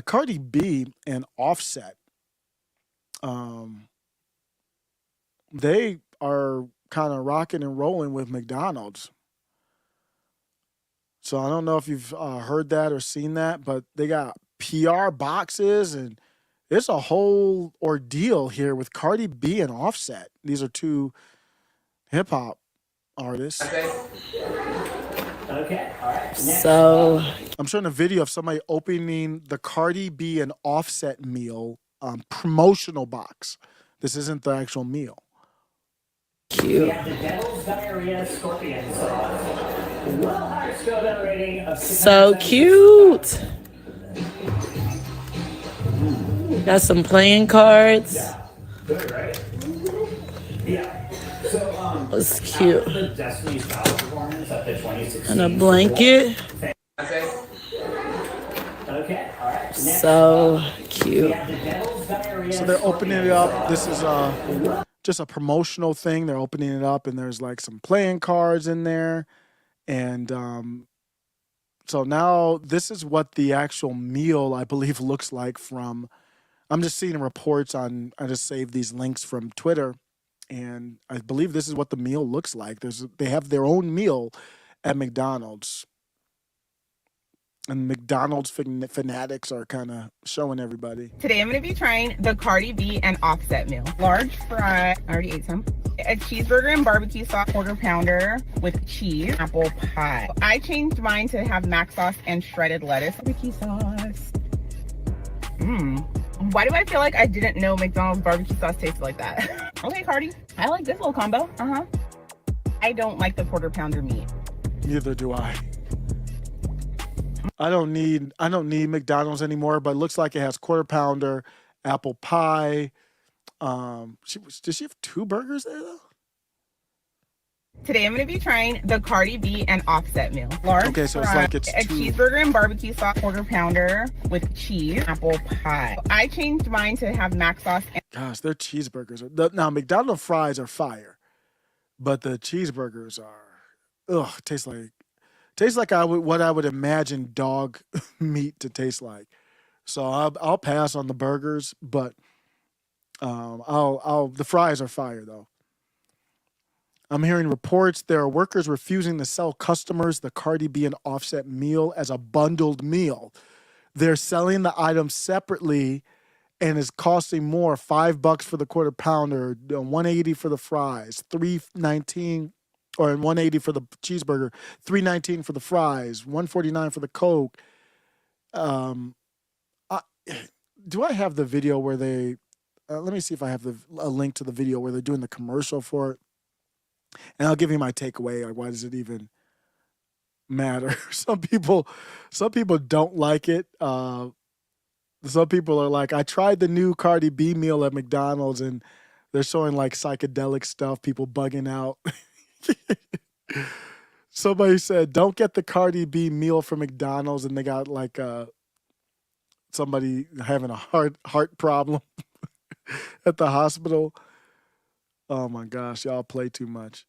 Cardi B and Offset, they are kind of rocking and rolling with McDonald's. So I don't know if you've heard that or seen that, but they got PR boxes and it's a whole ordeal here with Cardi B and Offset. These are two hip hop artists. Okay, all right. So I'm showing a video of somebody opening the Cardi B and Offset meal promotional box. This isn't the actual meal. Cute. We have the Devil's Diarrhea Scorpion Sauce. Well, higher Scoville rating of so cute. Got some playing cards. Yeah. Good, right? Yeah. So, That's cute. The Destiny's Child performance at the 2016 And a blanket. Okay, all right. So cute. So they're opening it up. This is just a promotional thing. They're opening it up, and there's like some playing cards in there. And so now this is what the actual meal, I believe, looks like from. I'm just seeing reports on. I just saved these links from Twitter, And I believe this is what the meal looks like. They have their own meal at McDonald's. And McDonald's fanatics are kind of showing everybody. Today I'm going to be trying the Cardi B and Offset meal. Large fry, I already ate some. A cheeseburger and barbecue sauce, quarter pounder with cheese, apple pie. I changed mine to have mac sauce and shredded lettuce. Barbecue sauce. Why do I feel like I didn't know McDonald's barbecue sauce tasted like that? Okay, Cardi, I like this little combo. I don't like the quarter pounder meat. Neither do I. I don't need McDonald's anymore, but it looks like it has quarter pounder, apple pie. Did she have 2 burgers there though? Today I'm going to be trying the Cardi B and Offset meal. Large Okay, so fry, it's a cheeseburger and barbecue sauce, quarter pounder with cheese, apple pie. I changed mine to have mac sauce. Gosh, their cheeseburgers now McDonald's fries are fire, but the cheeseburgers are tastes like what I would imagine dog meat to taste like. So I'll pass on the burgers, but the fries are fire though. I'm hearing reports there are workers refusing to sell customers the Cardi B and Offset meal as a bundled meal. They're selling the items separately and is costing more, $5 for the quarter pounder, $180 for the fries, $3.19 or $180 for the cheeseburger, $3.19 for the fries, $149 for the Coke. Do I have the video where they? Let me see if I have a link to the video where they're doing the commercial for it, and I'll give you my takeaway. Like, why does it even matter? Some people don't like it. Some people are like, I tried the new Cardi B meal at McDonald's, and they're showing like psychedelic stuff. People bugging out. Somebody said, don't get the Cardi B meal from McDonald's, and they got like somebody having a heart problem at the hospital. Oh my gosh, y'all play too much.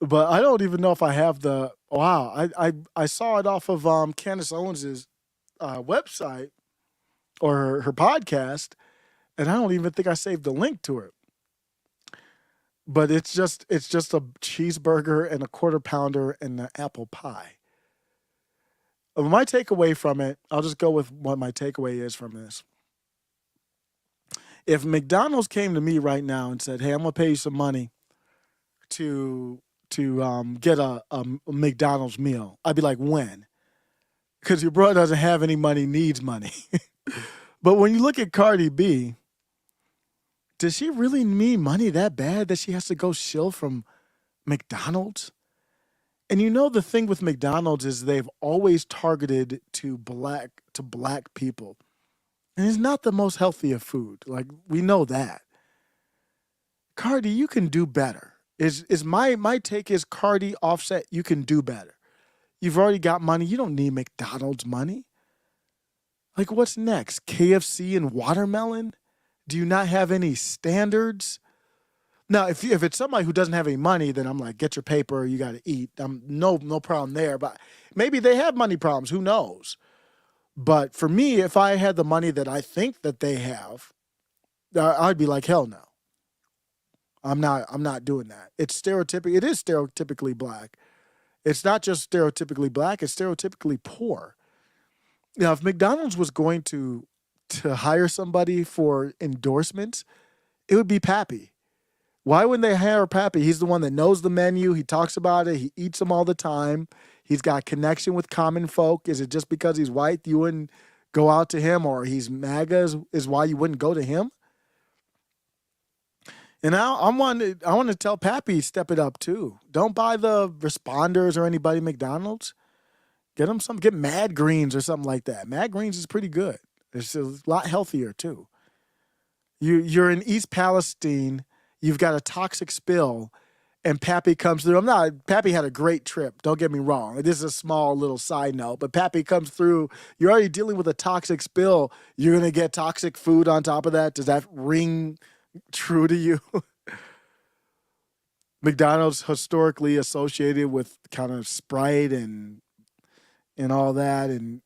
But I don't even know if I have I saw it off of Candace Owens' website or her podcast, and I don't even think I saved the link to it. But it's just a cheeseburger and a quarter pounder and an apple pie. My takeaway from it, I'll just go with what my takeaway is from this. If McDonald's came to me right now and said, hey, I'm going to pay you some money to get a McDonald's meal, I'd be like, when? Because your brother doesn't have any money, needs money. But when you look at Cardi B, does she really need money that bad that she has to go shill from McDonald's? And you know the thing with McDonald's is they've always targeted to black people. And it's not the most healthy of food. Like, we know that. Cardi, you can do better. My take is Cardi, Offset, you can do better. You've already got money. You don't need McDonald's money. Like, what's next? KFC and watermelon? Do you not have any standards? Now, if it's somebody who doesn't have any money, then I'm like, get your paper, you got to eat. No problem there. But maybe they have money problems. Who knows? But for me, if I had the money that I think that they have, I'd be like, hell no. I'm not doing that. It is stereotypically black. It's not just stereotypically black, it's stereotypically poor. Now, if McDonald's was going to hire somebody for endorsements, it would be Pappy. Why wouldn't they hire Pappy? He's the one that knows the menu. He talks about it. He eats them all the time. He's got connection with common folk. Is it just because he's white you wouldn't go out to him, or he's MAGA is why you wouldn't go to him? And I want to tell Pappy, step it up too. Don't buy the responders or anybody McDonald's. Get Mad Greens or something like that. Mad Greens is pretty good. It's a lot healthier too. You're in East Palestine. You've got a toxic spill, and Pappy comes through. Pappy had a great trip. Don't get me wrong. This is a small little side note, but Pappy comes through. You're already dealing with a toxic spill. You're going to get toxic food on top of that. Does that ring true to you? McDonald's historically associated with kind of Sprite and all that. And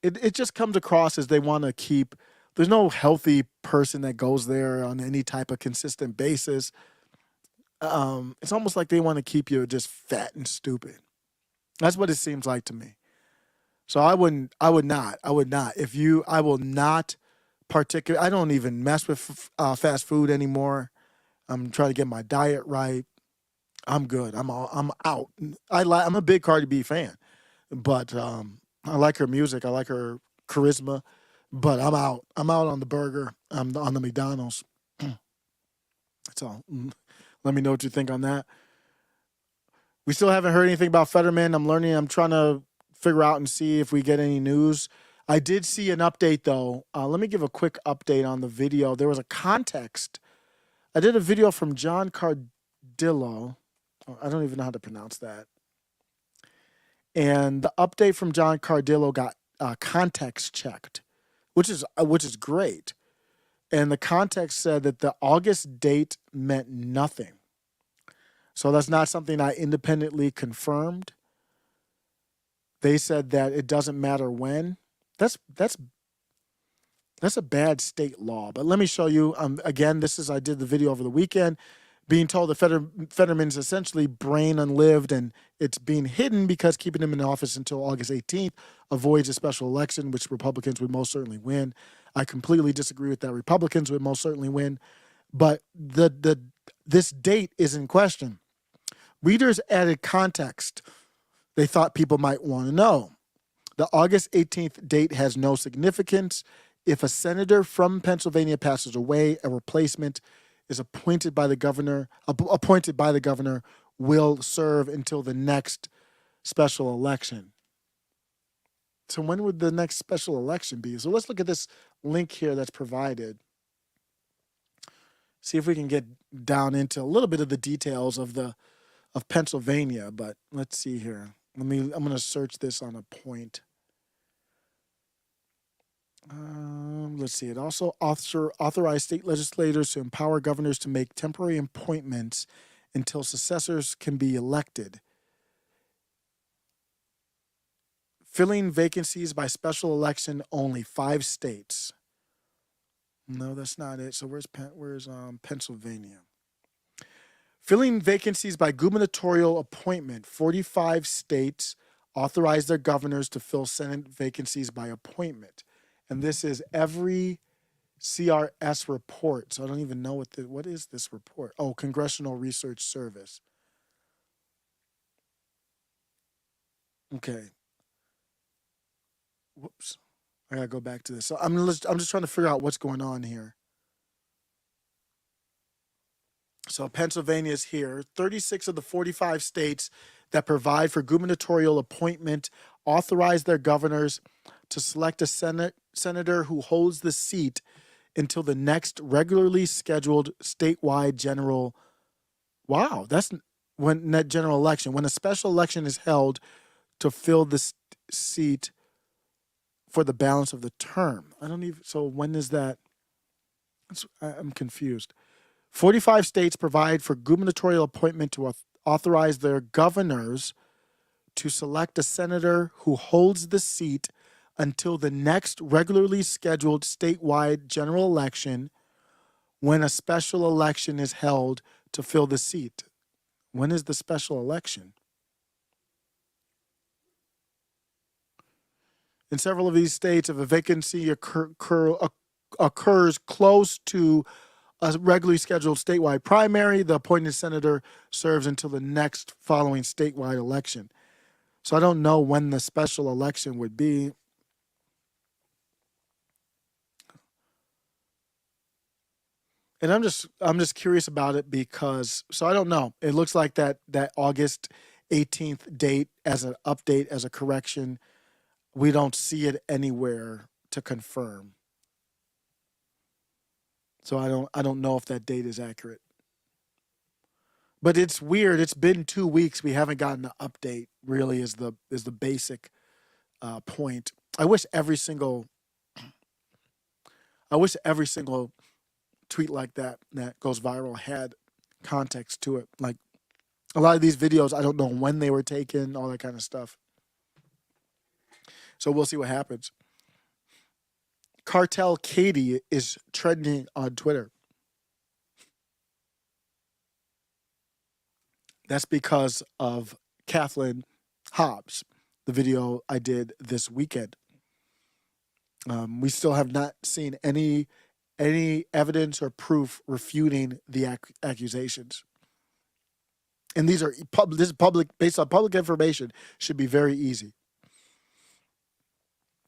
it just comes across as they want to keep, there's no healthy person that goes there on any type of consistent basis. It's almost like they want to keep you just fat and stupid. That's what it seems like to me. So I would not. I will not I don't even mess with fast food anymore. I'm trying to get my diet right. I'm good. I'm out. I'm a big Cardi B fan, but I like her music. I like her charisma, but I'm out. I'm out on the burger. I'm on the McDonald's. That's all. Let me know what you think on that. We still haven't heard anything about Fetterman. I'm trying to figure out and see if we get any news. I did see an update, though. Let me give a quick update on the video. There was a context. I did a video from John Cardillo. I don't even know how to pronounce that. And the update from John Cardillo got context checked, which is great. And the context said that the August date meant nothing. So that's not something I independently confirmed. They said that it doesn't matter when. That's a bad state law. But let me show you. Again, I did the video over the weekend, being told that Fetterman's essentially brain unlived, and it's being hidden because keeping him in office until August 18th avoids a special election, which Republicans would most certainly win. I completely disagree with that. Republicans would most certainly win. But this date is in question. Readers added context they thought people might want to know. The August 18th date has no significance. If a senator from Pennsylvania passes away, a replacement is appointed by the governor, will serve until the next special election. So when would the next special election be? So let's look at this link here that's provided. See if we can get down into a little bit of the details of Pennsylvania, but let's see here. I'm going to search this on a point. Let's see. It also authorized state legislators to empower governors to make temporary appointments until successors can be elected. Filling vacancies by special election, only 5 states. No, that's not it. So where's Pennsylvania? Filling vacancies by gubernatorial appointment, 45 states authorize their governors to fill Senate vacancies by appointment. And this is every CRS report. So I don't even know what is this report? Oh, Congressional Research Service. Okay. Whoops. I gotta go back to this. So I'm just trying to figure out what's going on here. So Pennsylvania is here. 36 of the 45 states that provide for gubernatorial appointment authorize their governors to select a senator who holds the seat until the next regularly scheduled statewide general. Wow, that's when that general election. When a special election is held to fill the seat for the balance of the term. So when is that? I'm confused. 45 states provide for gubernatorial appointment to authorize their governors to select a senator who holds the seat until the next regularly scheduled statewide general election, when a special election is held to fill the seat. When is the special election? In several of these states, if a vacancy occurs close to a regularly scheduled statewide primary, the appointed senator serves until the next following statewide election. So I don't know when the special election would be. And I'm just curious about it because, so I don't know. It looks like that August 18th date as an update, as a correction, we don't see it anywhere to confirm. So I don't know if that date is accurate. But it's weird. It's been 2 weeks. We haven't gotten an update. Really, is the basic point. I wish every single tweet like that goes viral had context to it. Like a lot of these videos, I don't know when they were taken, all that kind of stuff. So we'll see what happens. Cartel Katie is trending on Twitter. That's because of Kathleen Hobbs, the video I did this weekend. We still have not seen any evidence or proof refuting the accusations. And these are this is public, based on public information, should be very easy.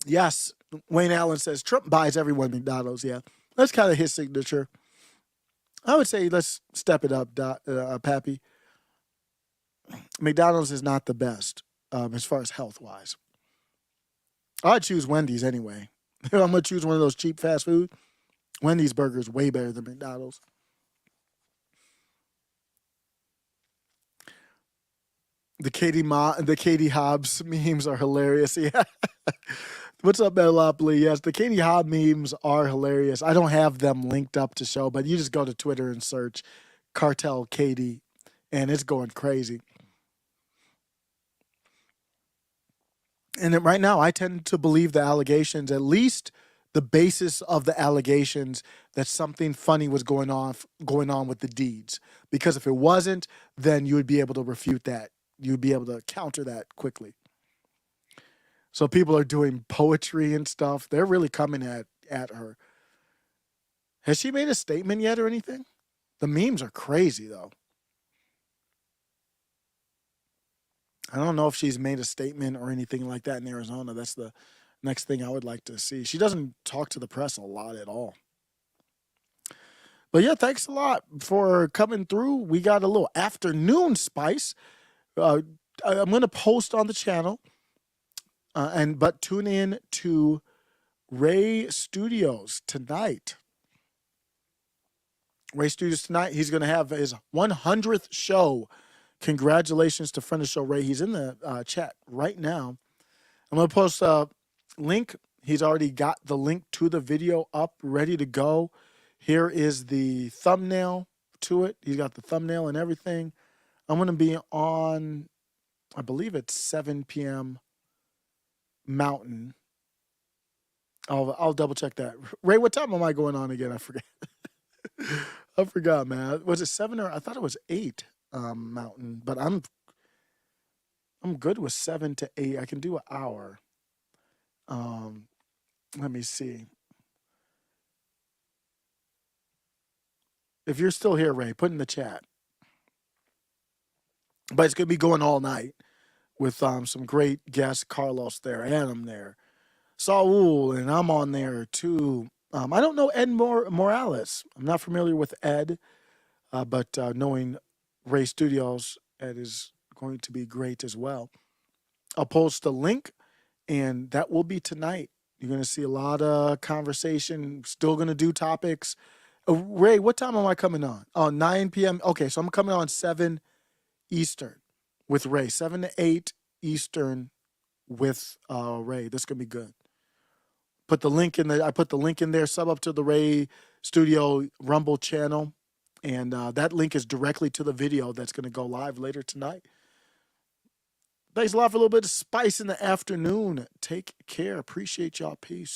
Yes, Wayne Allen says Trump buys everyone McDonald's. Yeah, that's kind of his signature. I would say let's step it up, Pappy. McDonald's is not the best as far as health-wise. I'd choose Wendy's anyway. I'm going to choose one of those cheap fast food. Wendy's burger is way better than McDonald's. The Katie Hobbs memes are hilarious. Yeah. What's up, Melopoly? Yes, the Katie Hobbs memes are hilarious. I don't have them linked up to show, but you just go to Twitter and search Cartel Katie, and it's going crazy. And right now, I tend to believe the allegations, at least the basis of the allegations, that something funny was going on with the deeds. Because if it wasn't, then you would be able to refute that. You'd be able to counter that quickly. So people are doing poetry and stuff. They're really coming at her. Has she made a statement yet or anything? The memes are crazy, though. I don't know if she's made a statement or anything like that in Arizona. That's the next thing I would like to see. She doesn't talk to the press a lot at all. But yeah, thanks a lot for coming through. We got a little afternoon spice. I'm going to post on the channel. But tune in to Ray Studios tonight. Ray Studios tonight. He's going to have his 100th show. Congratulations to friend of the show, Ray. He's in the chat right now. I'm going to post a link. He's already got the link to the video up, ready to go. Here is the thumbnail to it. He's got the thumbnail and everything. I'm going to be on, I believe it's 7 p.m. Mountain. I'll double check that. Ray, what time am I going on again? I forget. I forgot, man. Was it 7 or I thought it was 8 Mountain? But I'm good with 7 to 8. I can do an hour. Let me see. If you're still here, Ray, put in the chat. But it's gonna be going all night with some great guests, Carlos there, Adam there, Saul, and I'm on there too. I don't know Ed Morales. I'm not familiar with Ed, but knowing Ray Studios, Ed is going to be great as well. I'll post a link, and that will be tonight. You're going to see a lot of conversation. Still going to do topics. Ray, what time am I coming on? Oh, 9 p.m. Okay, so I'm coming on 7 Eastern with Ray. 7 to 8 Eastern with Ray. This is going to be good. Put the link in I put the link in there. Sub up to the Ray Studio Rumble channel. And that link is directly to the video that's going to go live later tonight. Thanks a lot for a little bit of spice in the afternoon. Take care. Appreciate y'all. Peace.